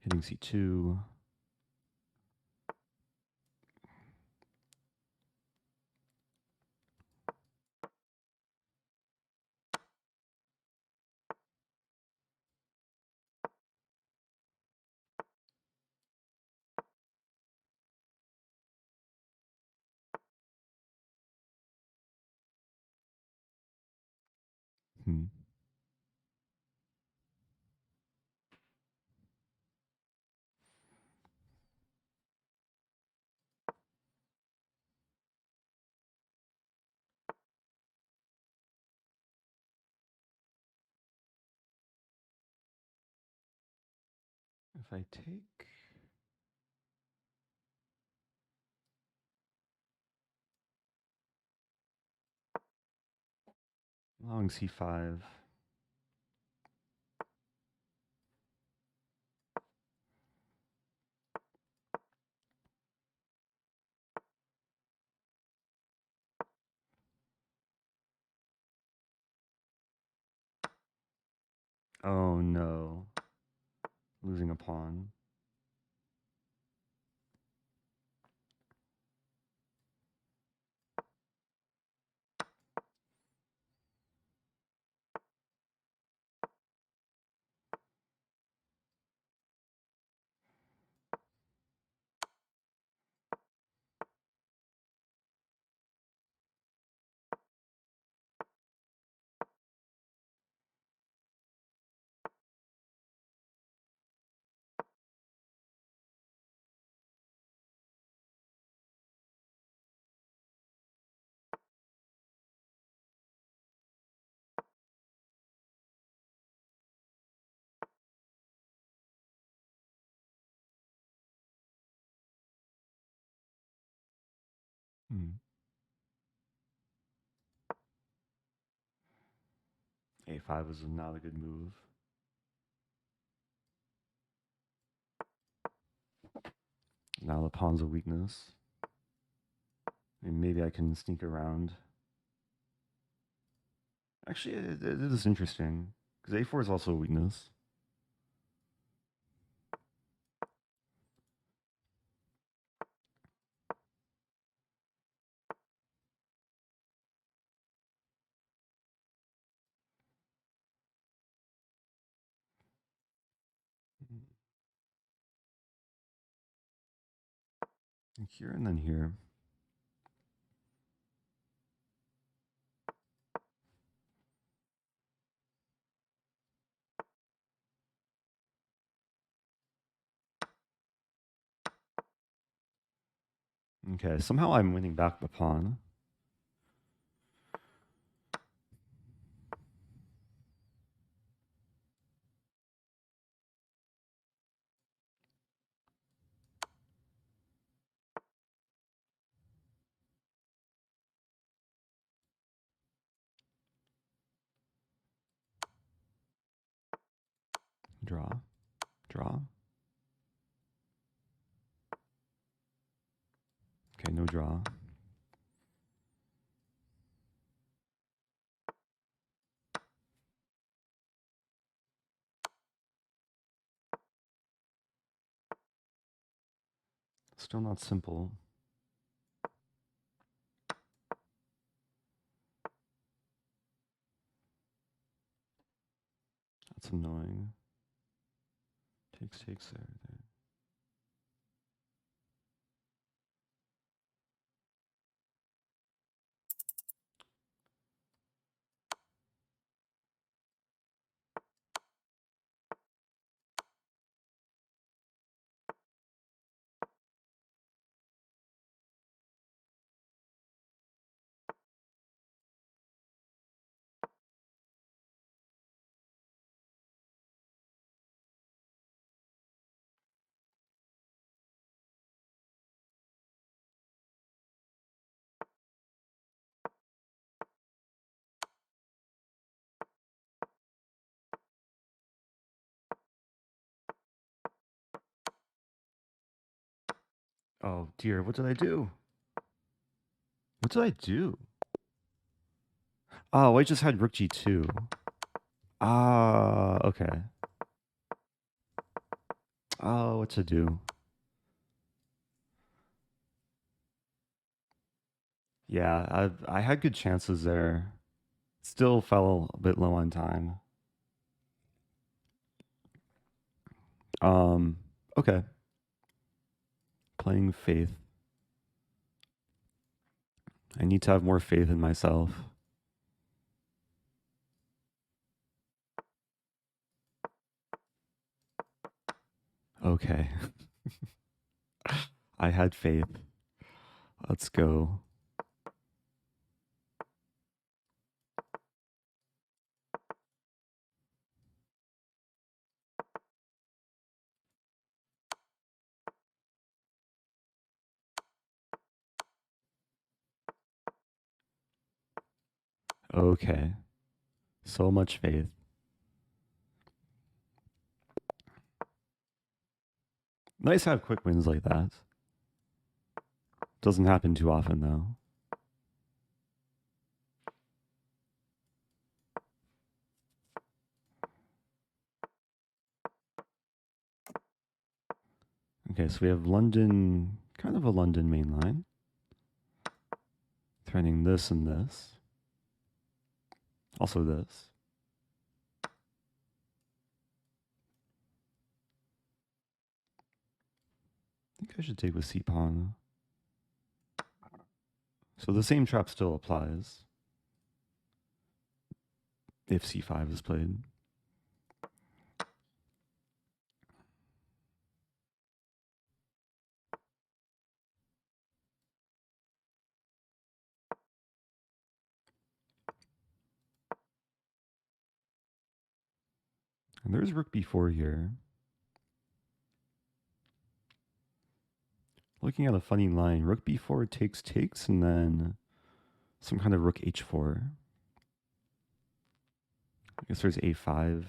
Hitting C2. Hmm. If I take... Allowing C5. Oh no. Losing a pawn. Hmm. A5 is not a good move. Now the pawn's a weakness. And maybe I can sneak around. Actually, it is interesting. Because A4 is also a weakness. Here and then here. Okay, somehow I'm winning back the pawn. Draw, draw. Okay, no draw. Still not simple. That's annoying. Takes there. Oh dear, what did I do? What did I do? Oh, I just had rook g2. Ah, okay. Oh, what to do? Yeah, I had good chances there. Still fell a bit low on time. Okay. Playing faith. I need to have more faith in myself. Okay. I had faith. Let's go. Okay. So much faith. Nice to have quick wins like that. Doesn't happen too often, though. Okay, so we have London, kind of a London main line. Threatening this and this. Also this. I think I should take with c-pawn. So the same trap still applies if c5 is played. And there's rook b4 here. Looking at a funny line, rook b4 takes, and then some kind of rook h4. I guess there's a5.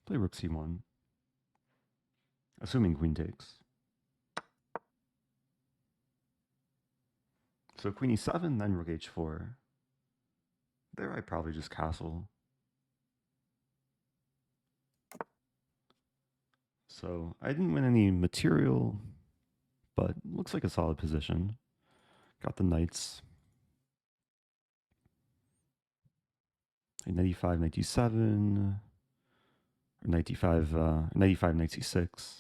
Play rook c1. Assuming queen takes. So queen e7, then rook h4. There I probably just castle. So I didn't win any material, but looks like a solid position. Got the knights. Knight e5, knight d7, or knight d5, knight e5, knight c6.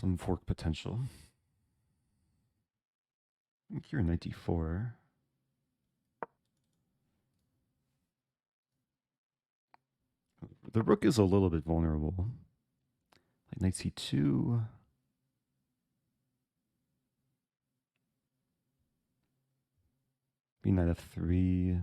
Some fork potential. I think you're knight d4. The rook is a little bit vulnerable. Like knight c2. B knight f3.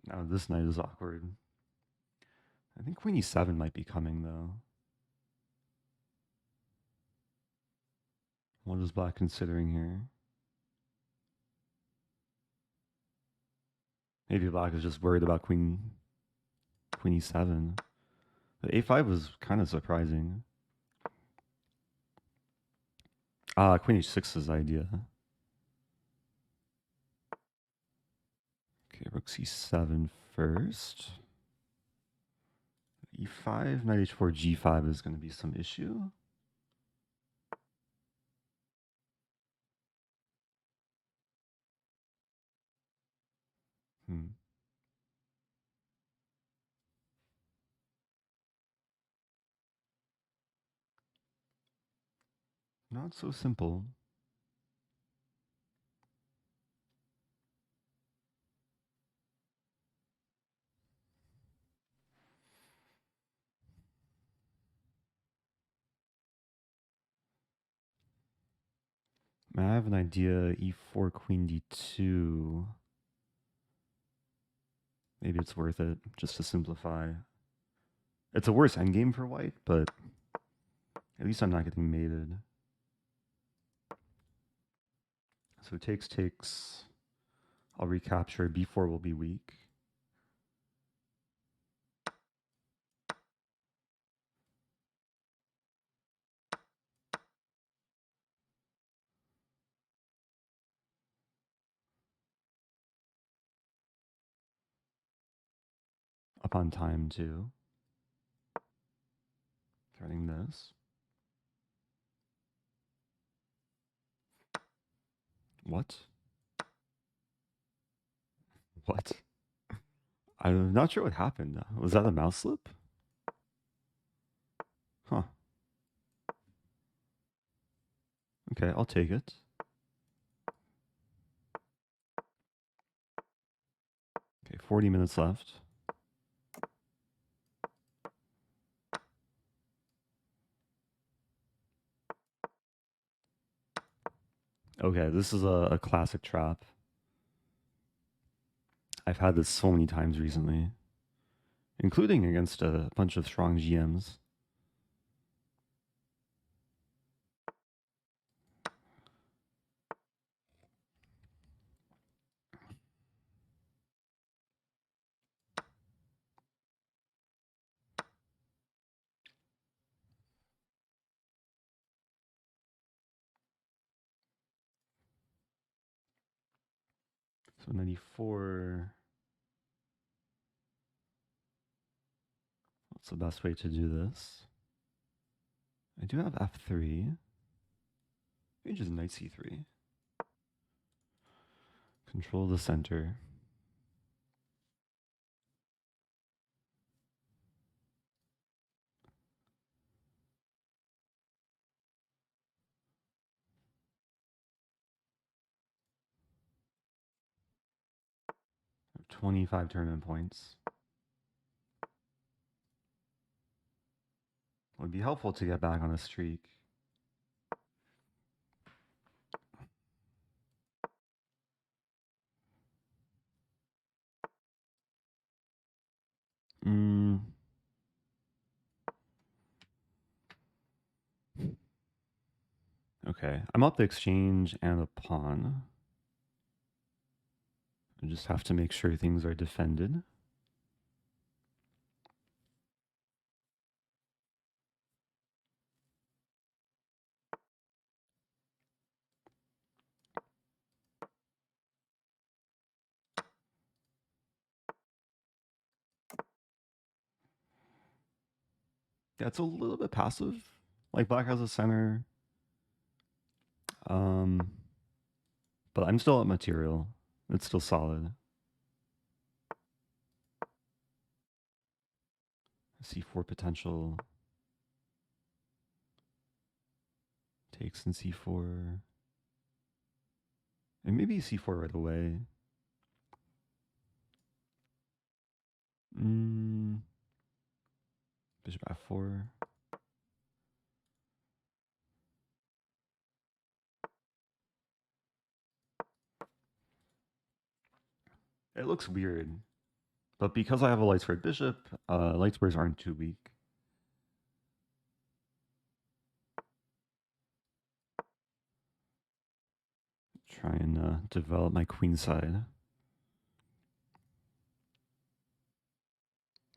Now this knight is awkward. I think queen e7 might be coming though. What is black considering here? Maybe black is just worried about queen e7. The a5 was kind of surprising. Queen h6 is the idea. Okay, rook c7 first. e5, knight h4, g5 is going to be some issue. Not so simple. I have an idea, e4, queen d2. Maybe it's worth it, just to simplify. It's a worse endgame for white, but at least I'm not getting mated. So takes. I'll recapture. b4 will be weak. Up on time too. Threading this. What? What? I'm not sure what happened. Was that a mouse slip? Huh. Okay, I'll take it. Okay, 40 minutes left. Okay, this is a classic trap. I've had this so many times recently, including against a bunch of strong GMs. So 94. What's the best way to do this? I do have f3. Maybe just knight c3. Control the center. I have 25 tournament points. Would be helpful to get back on a streak. Okay, I'm up the exchange and a pawn. I just have to make sure things are defended. Yeah, it's a little bit passive. Like black has a center. Um, but I'm still at material. It's still solid. C4 potential. Takes in C4. And maybe C4 right away. Bishop F4. It looks weird. But because I have a light squared bishop, light squares aren't too weak. Try and develop my queen side.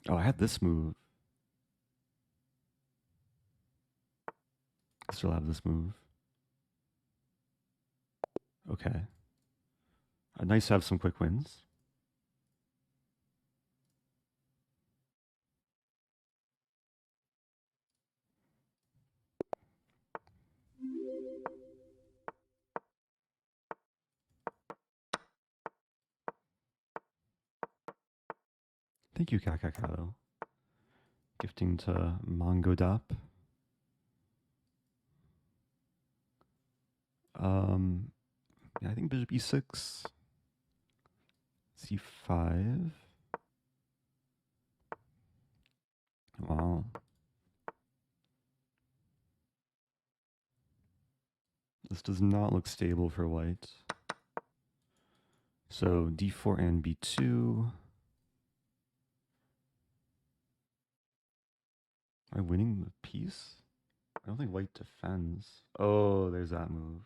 Oh, I had this move. I still have this move. Okay. Nice to have some quick wins. Thank you, Kakakato. Gifting to Mongodop. Yeah, I think bishop e6. c5. Wow. This does not look stable for white. So d4 and b2. Am I winning the piece? I don't think white defends. Oh, there's that move.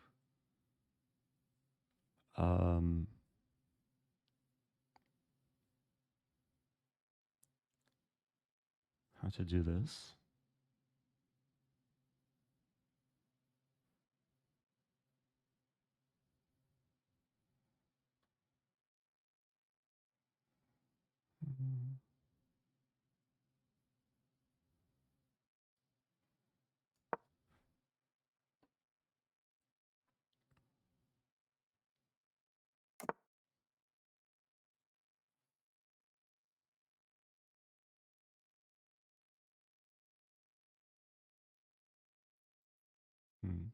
How to do this? Hmm.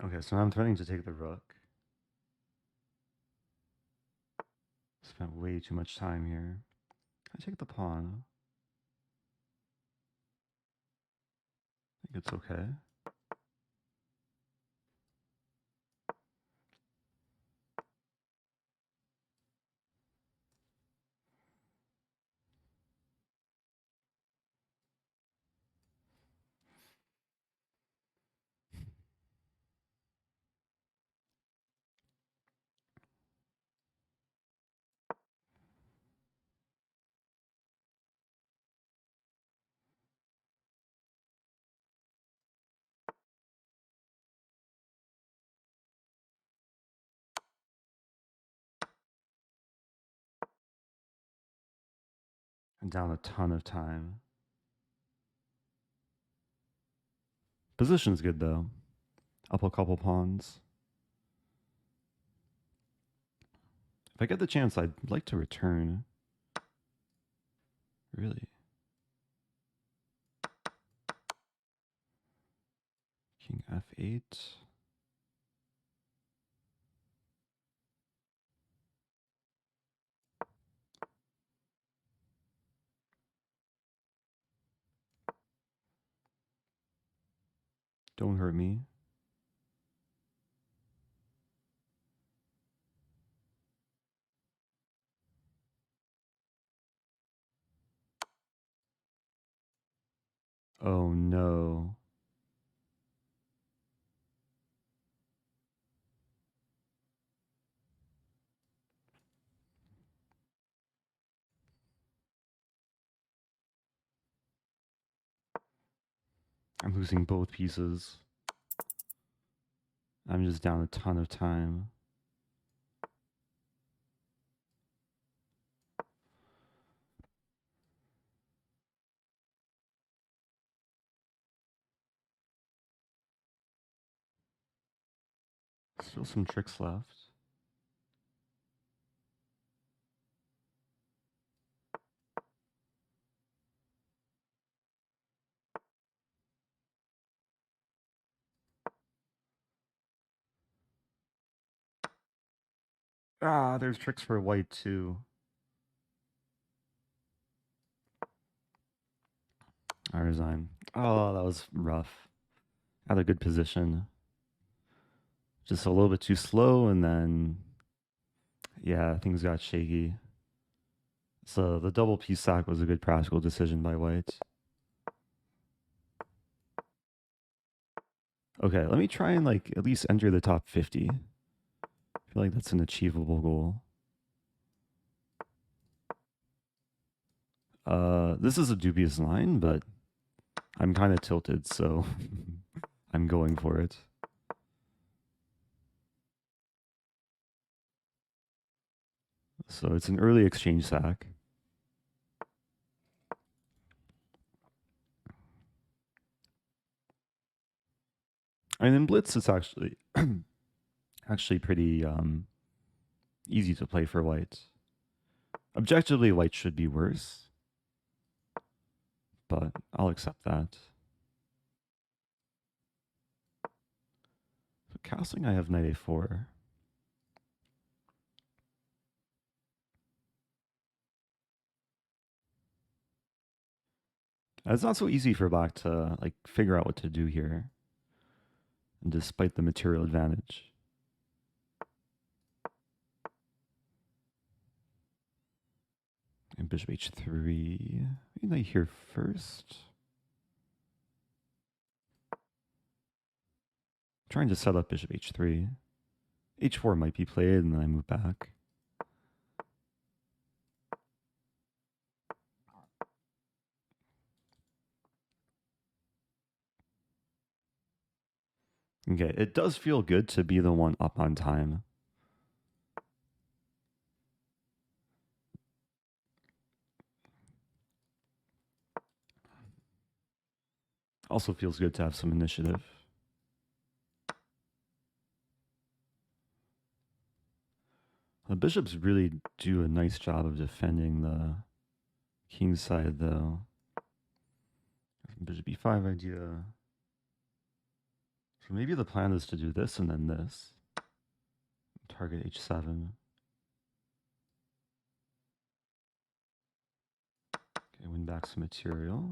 Okay, so now I'm threatening to take the rook. Spent way too much time here. I take the pawn. I think it's okay. I'm down a ton of time. Position's good though. Up a couple pawns. If I get the chance, I'd like to return. Really. King f8. Don't hurt me. Oh no. I'm losing both pieces. I'm just down a ton of time. Still some tricks left. Ah, there's tricks for white too. I resign. Oh, that was rough. Had a good position. Just a little bit too slow, and then, yeah, things got shaky. So the double piece sack was a good practical decision by white. Okay, let me try and like at least enter the top 50. I feel like that's an achievable goal. This is a dubious line, but I'm kind of tilted, so I'm going for it. So it's an early exchange sack. And in blitz, it's actually actually pretty easy to play for white. Objectively, white should be worse, but I'll accept that. So castling, I have knight a4. It's not so easy for black to like figure out what to do here, despite the material advantage. And bishop h3. Knight here first. Trying to set up bishop h3. h4 might be played, and then I move back. Okay, it does feel good to be the one up on time. Also feels good to have some initiative. The bishops really do a nice job of defending the king's side, though. Bishop e5 idea. So maybe the plan is to do this and then this. Target h7. Okay, win back some material.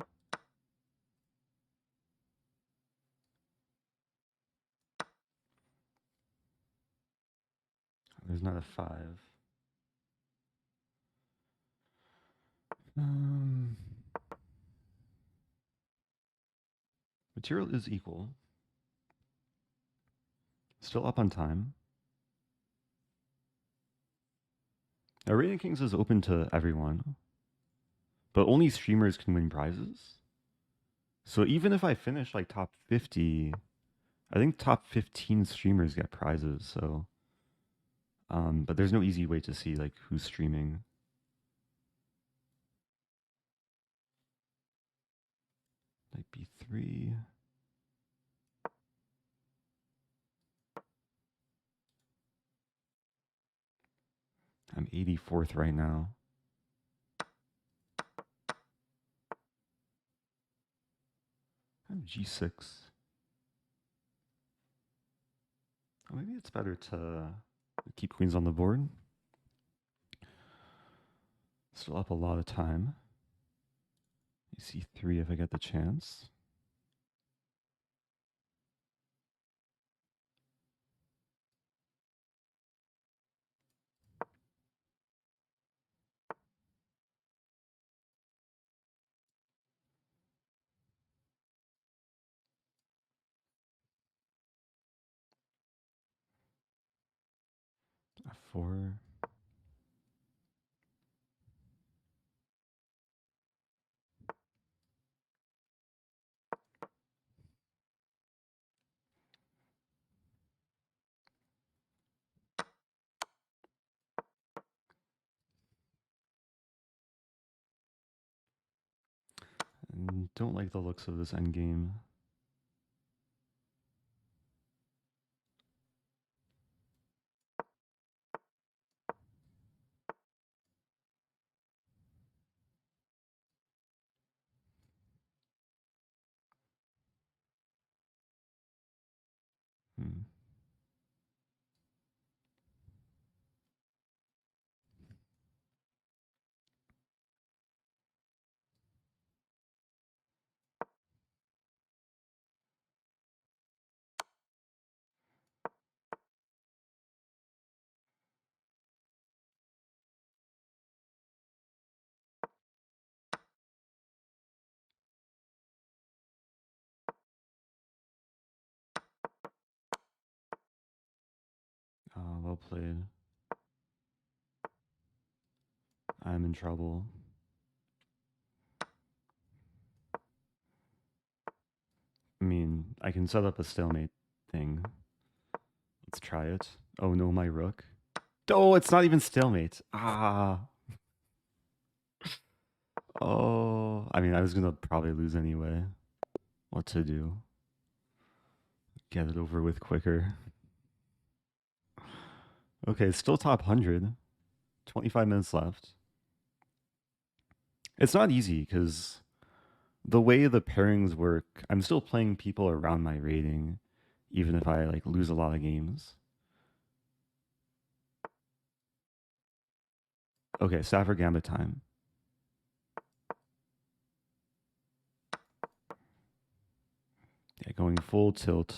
There's not a 5. Material is equal. Still up on time. Arena Kings is open to everyone, but only streamers can win prizes. So even if I finish like top 50, I think top 15 streamers get prizes. So, but there's no easy way to see like who's streaming. Knight b3. I'm 84th right now. I'm g6. Oh, maybe it's better to keep queens on the board. Still up a lot of time. c3 if I get the chance. f4. Don't like the looks of this endgame. Hmm. Well played. I'm in trouble. I mean, I can set up a stalemate thing. Let's try it. Oh no, my rook. Oh, it's not even stalemate. Ah. Oh, I mean, I was gonna probably lose anyway. What to do? Get it over with quicker. Okay, still top 100. 25 minutes left. It's not easy because the way the pairings work, I'm still playing people around my rating, even if I like lose a lot of games. Okay, Stafford Gambit time. Yeah, going full tilt.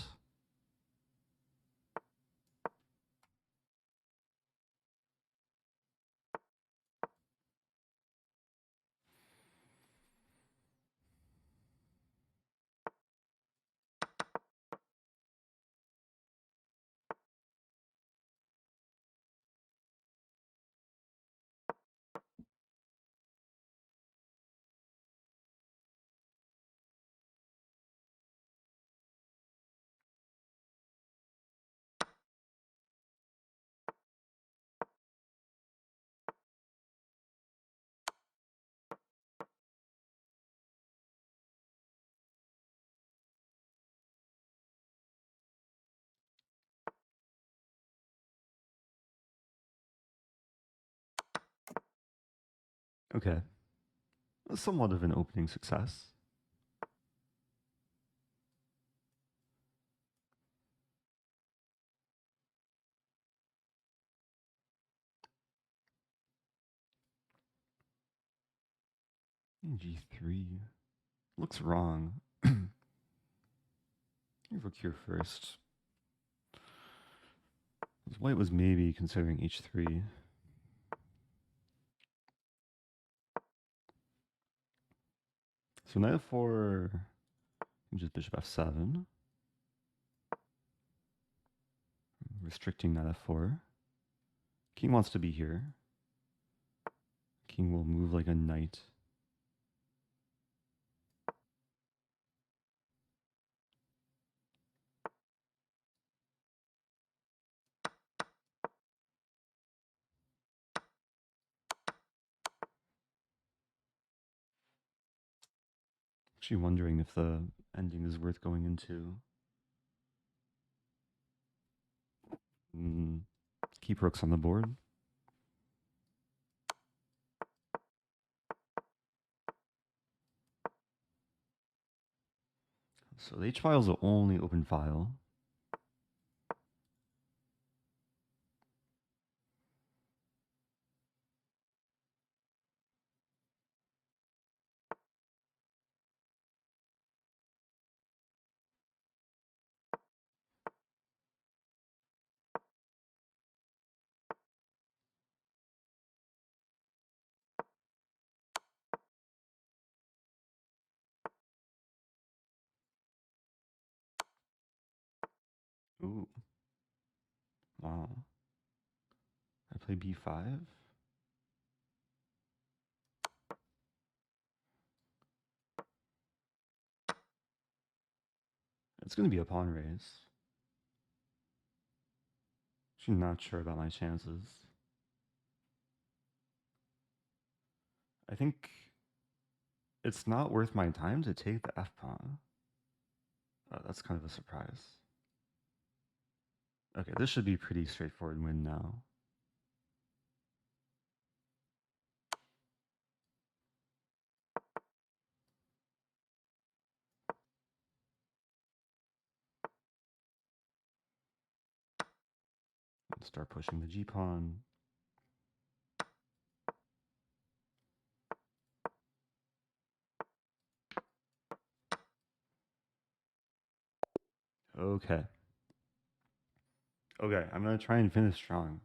Okay, somewhat of an opening success. G3 looks wrong. Rook here first. White was maybe considering H3. So knight f4, just bishop f7. Restricting knight f4. King wants to be here. King will move like a knight. Actually wondering if the ending is worth going into. Keep rooks on the board. So the H file is the only open file. Ooh. Wow. I play b5. It's going to be a pawn race. Actually not sure about my chances. I think It's not worth my time to take the f-pawn. That's kind of a surprise. Okay, this should be pretty straightforward win now. Start pushing the g-pawn. Okay. Okay, I'm gonna try and finish strong.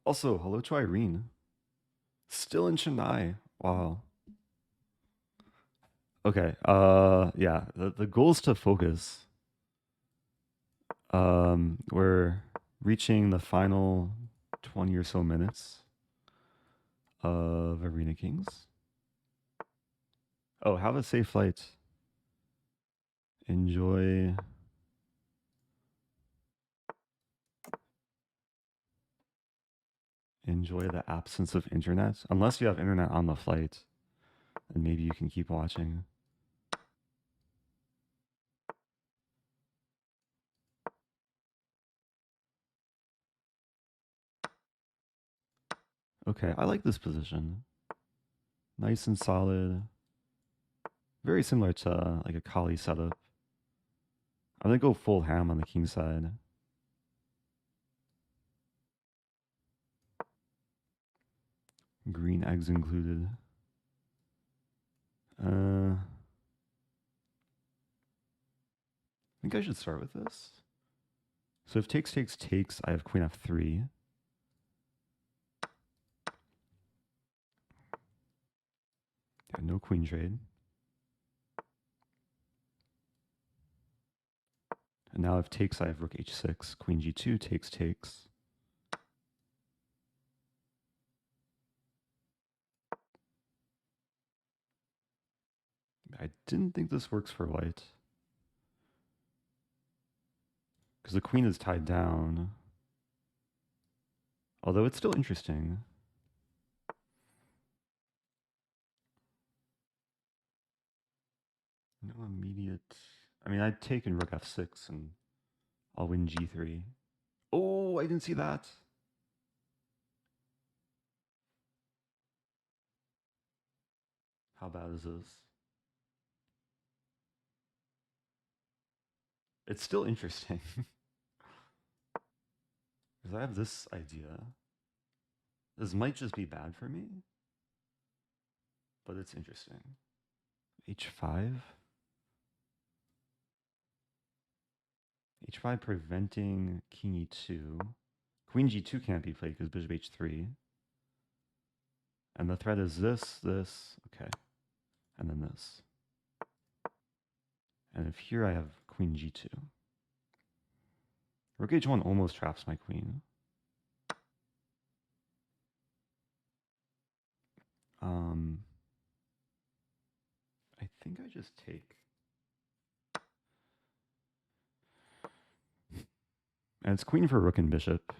Also, hello to Irene. Still in Chennai. Wow. Okay. Yeah. The goal is to focus. We're reaching the final 20 or so minutes of Arena Kings. Oh, have a safe flight. Enjoy. Enjoy the absence of internet. Unless you have internet on the flight, then maybe you can keep watching. Okay, I like this position. Nice and solid. Very similar to like a Kali setup. I'm gonna go full ham on the king side. Green eggs included. I think I should start with this. So if takes, takes, takes, I have queen f3. Yeah, no queen trade. And now if takes, I have rook h6, queen g2, takes, takes. I didn't think this works for white. Because the queen is tied down. Although it's still interesting. No immediate... I mean, I'd taken rook f6 and I'll win g3. Oh, I didn't see that. How bad is this? It's still interesting. Because I have this idea. This might just be bad for me, but it's interesting. h5. h5 preventing king e2. Queen g2 can't be played because bishop h3. And the threat is this, this, okay. And then this. And if here I have queen g2. Rook h1 almost traps my queen. I think I just take. And it's queen for rook and bishop.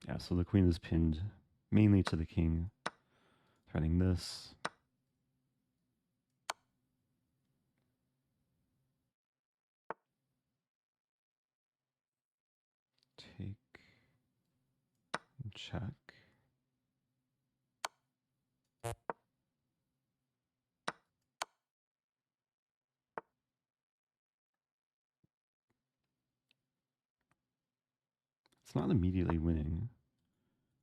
Yeah, so the queen is pinned mainly to the king. Threatening this. Take. Check. It's not immediately winning.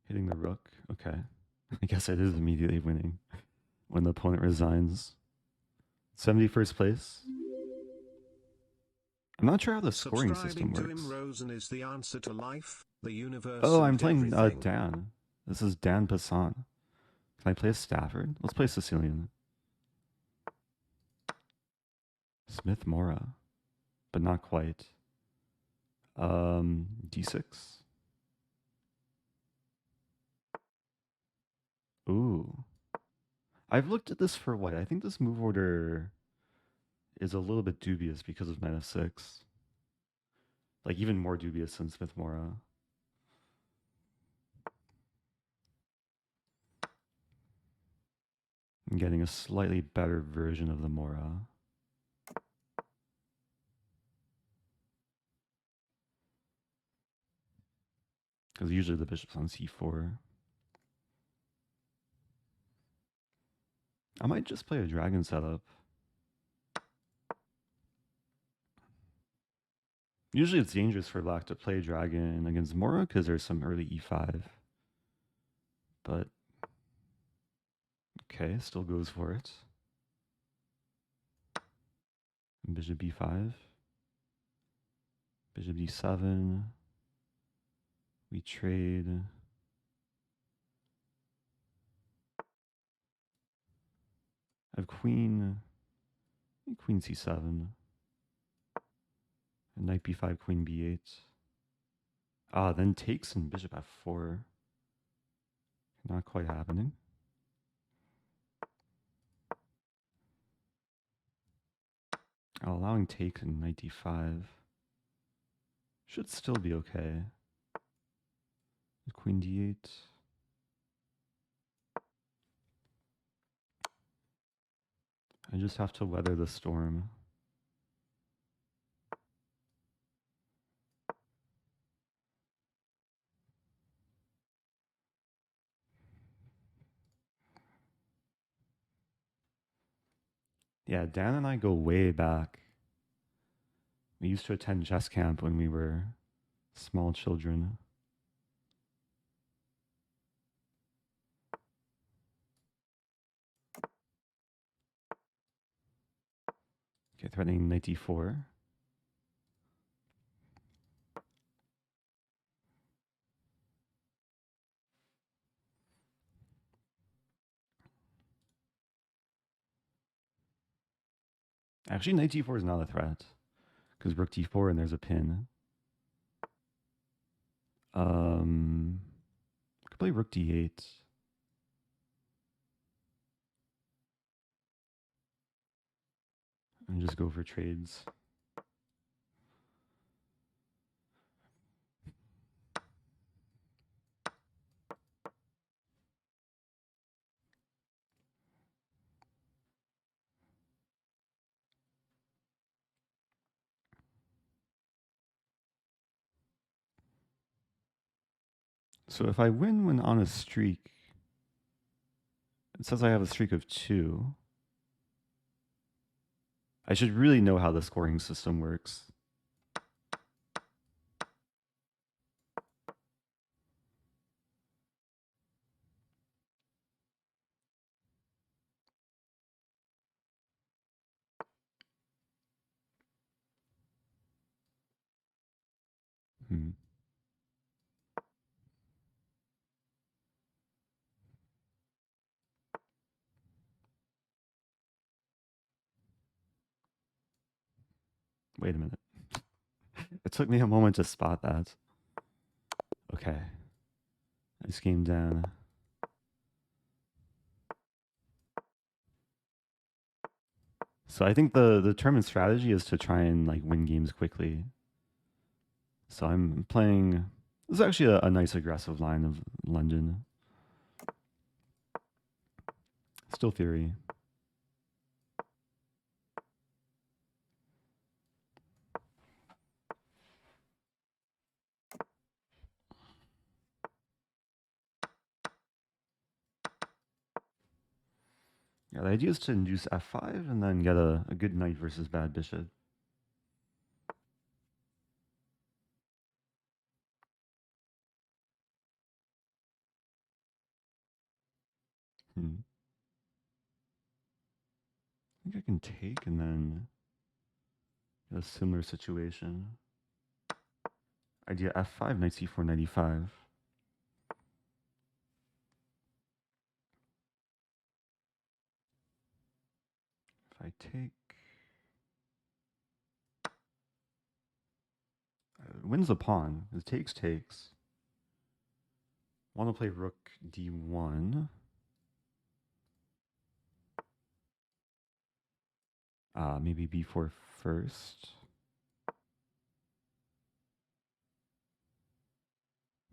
Hitting the rook. Okay. I guess it is immediately winning when the opponent resigns. 71st place. I'm not sure how the scoring system works. Subscribing to Rosen is the answer to life, the universe. Oh, I'm playing Dan. This is Dan Passan. Can I play a Stafford? Let's play Sicilian. Smith Mora, but not quite. D6. Ooh. I've looked at this for white. I think this move order is a little bit dubious because of knight f6. Like even more dubious than Smith Mora. I'm getting a slightly better version of the Mora. Because usually the bishop's on c4. I might just play a dragon setup. Usually it's dangerous for black to play dragon against Mora because there's some early e5. But okay, still goes for it. Bishop b5. Bishop d7. We trade. I have queen c7. And knight b5, queen b8. Ah, then takes and bishop f4. Not quite happening. Allowing take and knight d5. Should still be okay. Queen d8. I just have to weather the storm. Yeah, Dan and I go way back. We used to attend chess camp when we were small children. Okay, threatening knight d4. Actually, knight d4 is not a threat because rook d4 and there's a pin. I could play rook d8. And just go for trades. So if I win when on a streak, it says I have a streak of 2. I should really know how the scoring system works. Wait a minute. It took me a moment to spot that. Okay. Nice game, Dan. So I think the determined strategy is to try and like win games quickly. So I'm playing. This is actually a nice aggressive line of London. Still theory. Yeah, the idea is to induce f5 and then get a good knight versus bad bishop. I think I can take and then get a similar situation. Idea f5, knight c4, knight e5. If I take, wins the pawn. It takes. Want to play rook d1. Maybe b4 first.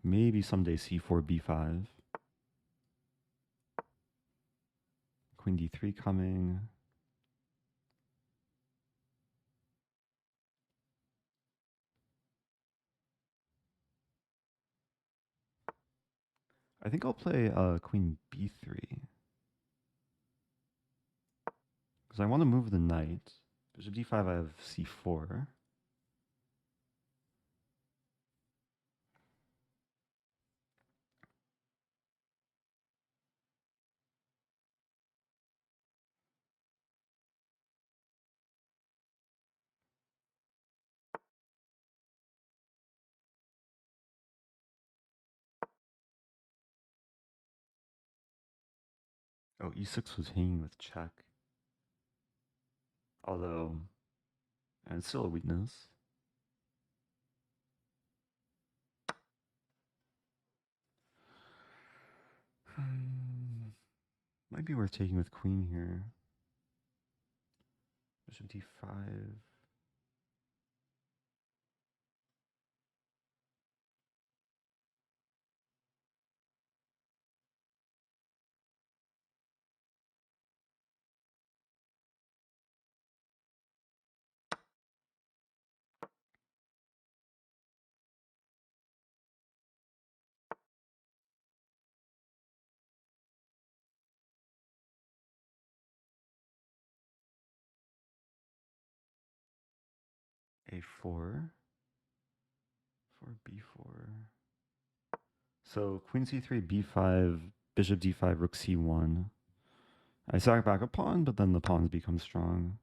Maybe someday c4, b5. Queen d3 coming. I think I'll play queen b3. Because I want to move the knight. Bishop d5, I have c4. Oh, e6 was hanging with check. Although, and it's still a weakness. Might be worth taking with queen here. Bishop d5. a4. For b4. So queen c3, b5, bishop d5, rook c1. I sack back a pawn, but then the pawns become strong.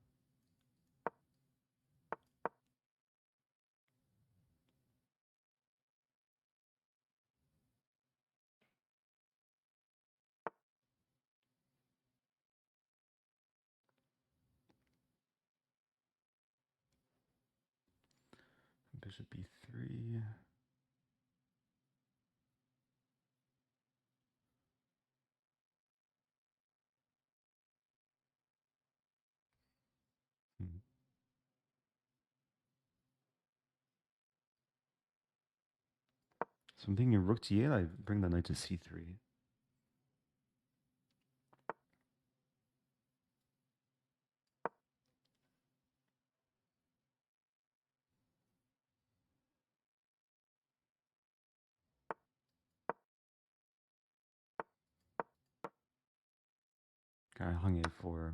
Bishop b3. So I'm thinking rook d8, I bring the knight to c3. Okay, I hung a4.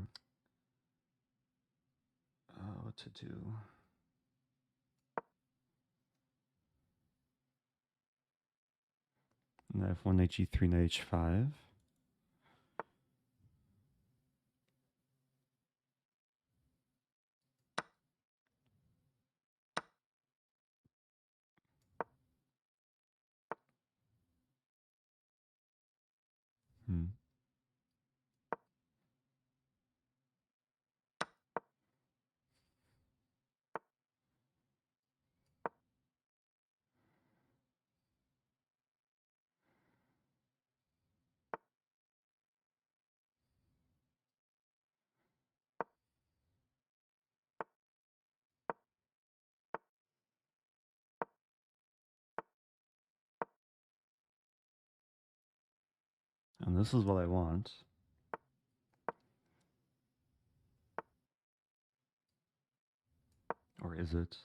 What to do? Knight f1, knight g3, knight h5. And this is what I want. Or is it?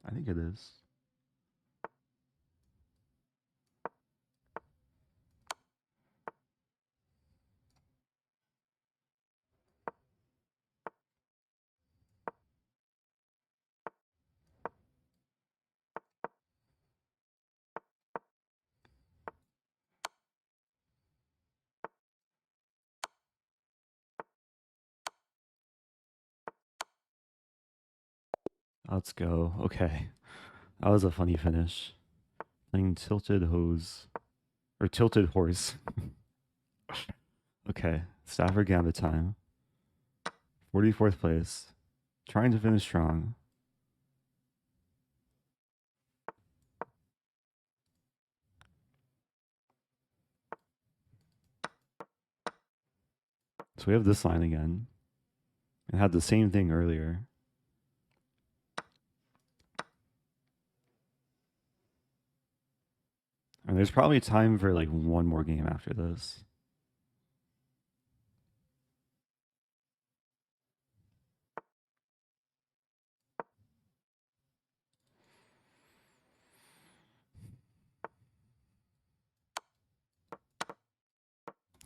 I think it is. Let's go. Okay. That was a funny finish. Playing tilted hose. Or tilted horse. Okay. Stafford Gambit time. 44th place. Trying to finish strong. So we have this line again. It had the same thing earlier. And there's probably time for like one more game after this.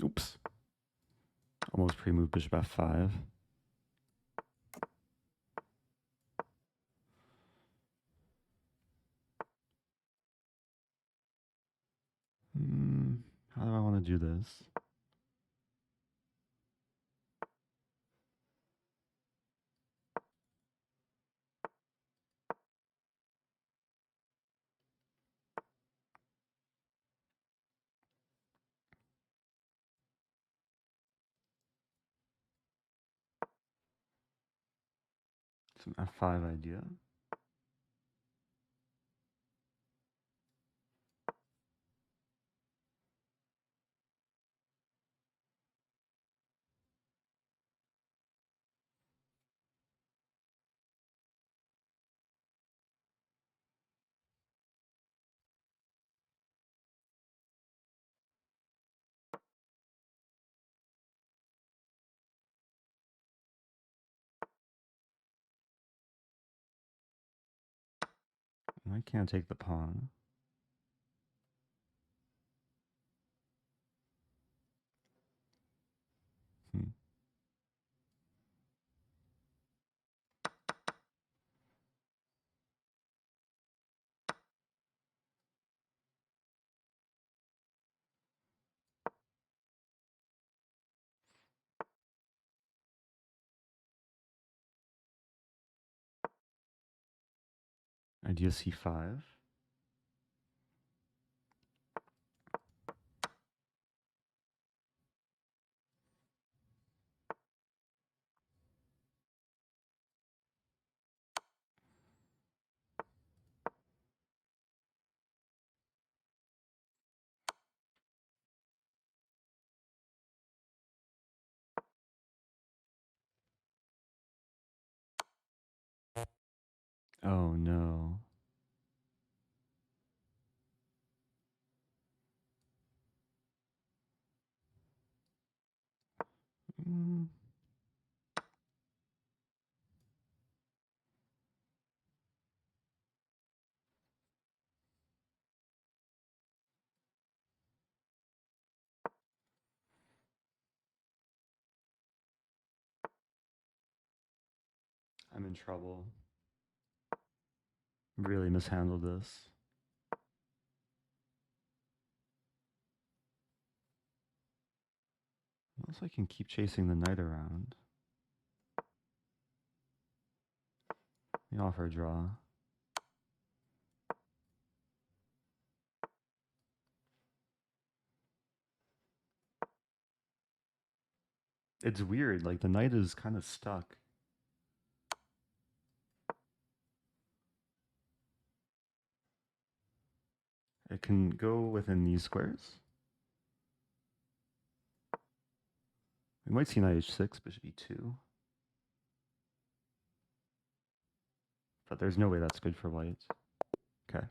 Oops. Almost pre-move bishop f5. How do I want to do this? Some f5 idea. I can't take the pawn. Idea c5. Oh no. Mm. I'm in trouble. Really mishandled this. Unless I can keep chasing the knight around. The offer draw. It's weird, like the knight is kind of stuck. It can go within these squares. We might see knight h6, bishop e2. But there's no way that's good for white. Okay.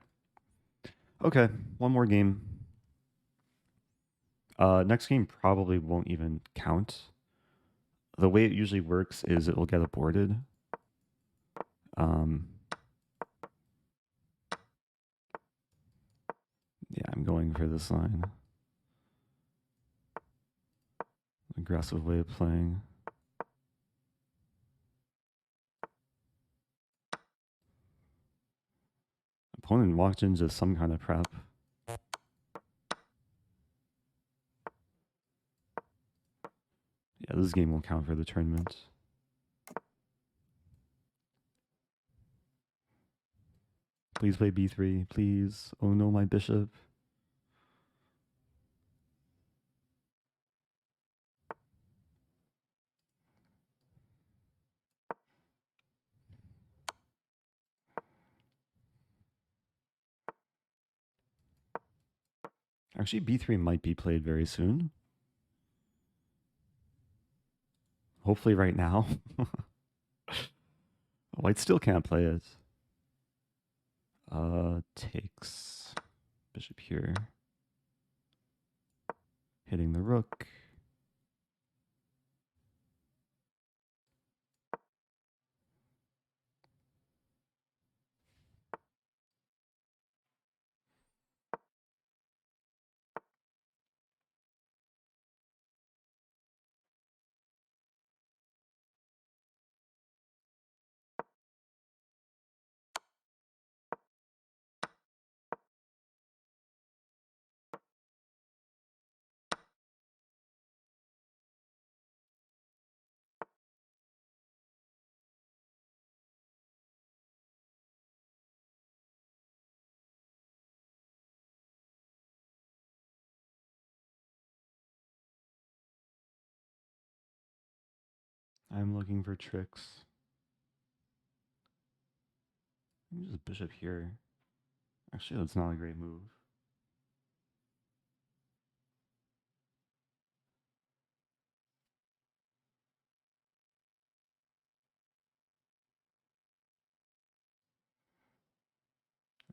Okay, one more game. Next game probably won't even count. The way it usually works is it will get aborted. Yeah, I'm going for this line. Aggressive way of playing. Opponent walked into some kind of prep. Yeah, this game will count for the tournament. Please play b3, please. Oh no, my bishop. Actually, b3 might be played very soon. Hopefully right now. White still can't play it. Takes bishop here. Hitting the rook. I'm looking for tricks. Use a bishop here. Actually, that's not a great move.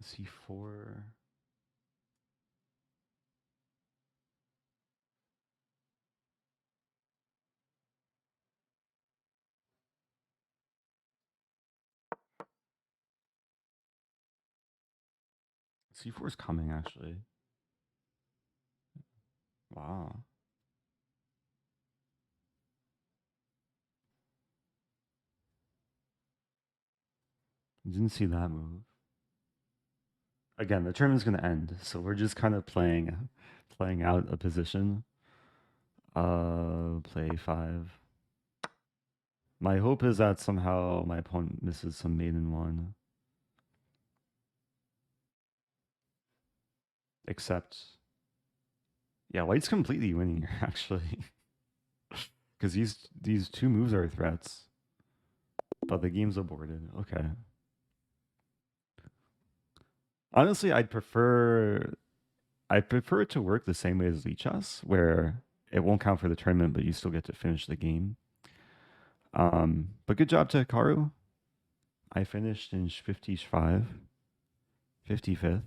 C4. C4 is coming, actually. Wow. Didn't see that move. Again, the tournament's going to end, so we're just kind of playing out a position. Play 5. My hope is that somehow my opponent misses some maiden one. Except, yeah, white's completely winning here, actually. Because these two moves are threats. But the game's aborted. Okay. Honestly, I'd prefer it to work the same way as Lichess, where it won't count for the tournament, but you still get to finish the game. But good job to Hikaru. I finished in 55, 55th.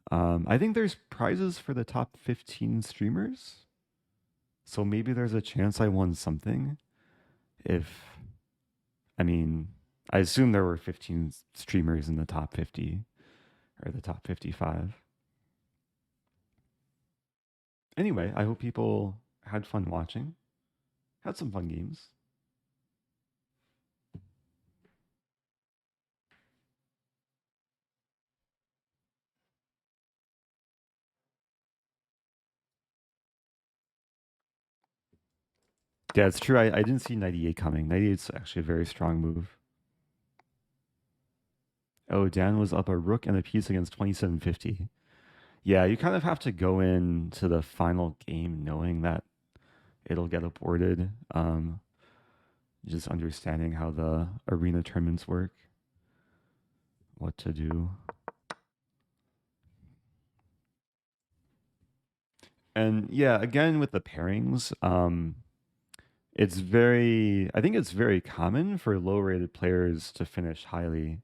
I think there's prizes for the top 15 streamers. So maybe there's a chance I won something. I assume there were 15 streamers in the top 50 or the top 55. Anyway, I hope people had fun watching, had some fun games. Yeah, it's true. I didn't see 98 coming. 98's actually a very strong move. Oh, Dan was up a rook and a piece against 2750. Yeah, you kind of have to go into the final game knowing that it'll get aborted. Just understanding how the arena tournaments work, what to do. And yeah, again with the pairings, I think it's very common for low rated players to finish highly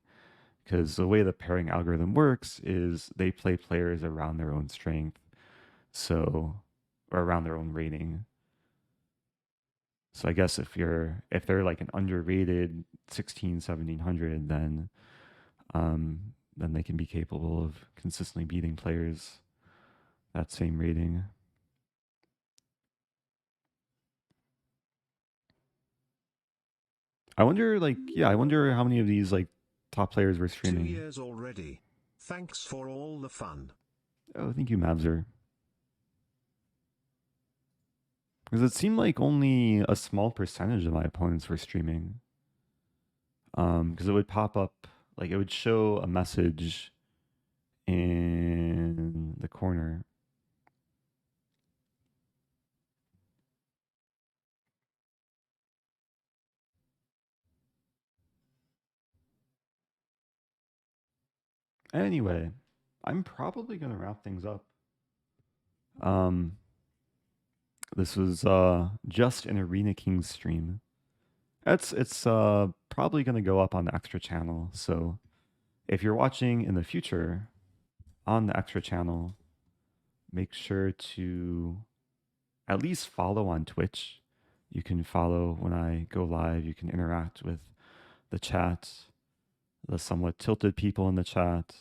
because the way the pairing algorithm works is they play players around their own strength, or around their own rating. So I guess if they're like an underrated 16, 1700, then they can be capable of consistently beating players that same rating. I wonder how many of these like top players were streaming. 2 years already. Thanks for all the fun. Oh, thank you, Mavzer. Because it seemed like only a small percentage of my opponents were streaming. Because it would pop up, like it would show a message in the corner. Anyway, I'm probably gonna wrap things up. This was just an Arena Kings stream. It's probably gonna go up on the extra channel. So if you're watching in the future on the extra channel, make sure to at least follow on Twitch. You can follow when I go live. You can interact with the chat, the somewhat tilted people in the chat.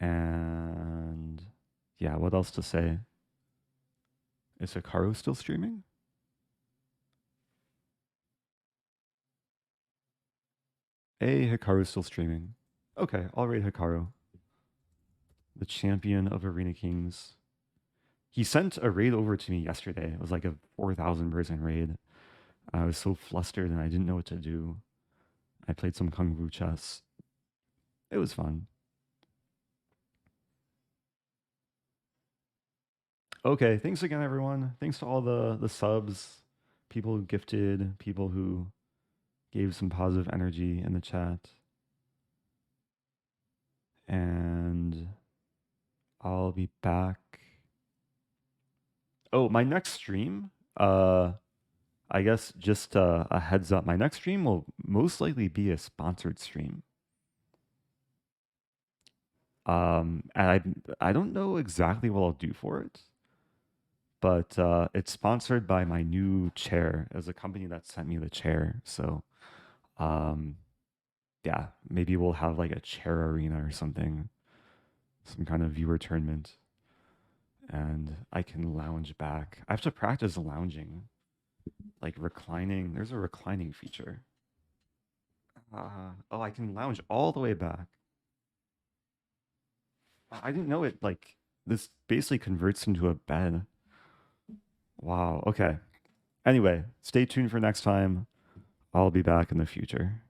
And yeah, what else to say? Is Hikaru still streaming? Hey, Hikaru's still streaming. Okay, I'll raid Hikaru, the champion of Arena Kings. He sent a raid over to me yesterday. It was like a 4,000 person raid. I was so flustered and I didn't know what to do. I played some Kung Fu chess. It was fun. Okay, thanks again, everyone. Thanks to all the subs, people who gifted, people who gave some positive energy in the chat. And I'll be back. Oh, my next stream, I guess just a heads up, my next stream will most likely be a sponsored stream. And I don't know exactly what I'll do for it, but it's sponsored by my new chair as a company that sent me the chair. So, yeah, maybe we'll have like a chair arena or something, some kind of viewer tournament, and I can lounge back. I have to practice lounging, like reclining. There's a reclining feature. Oh, I can lounge all the way back. I didn't know it, like, this basically converts into a bed. Wow, okay. Anyway, stay tuned for next time. I'll be back in the future.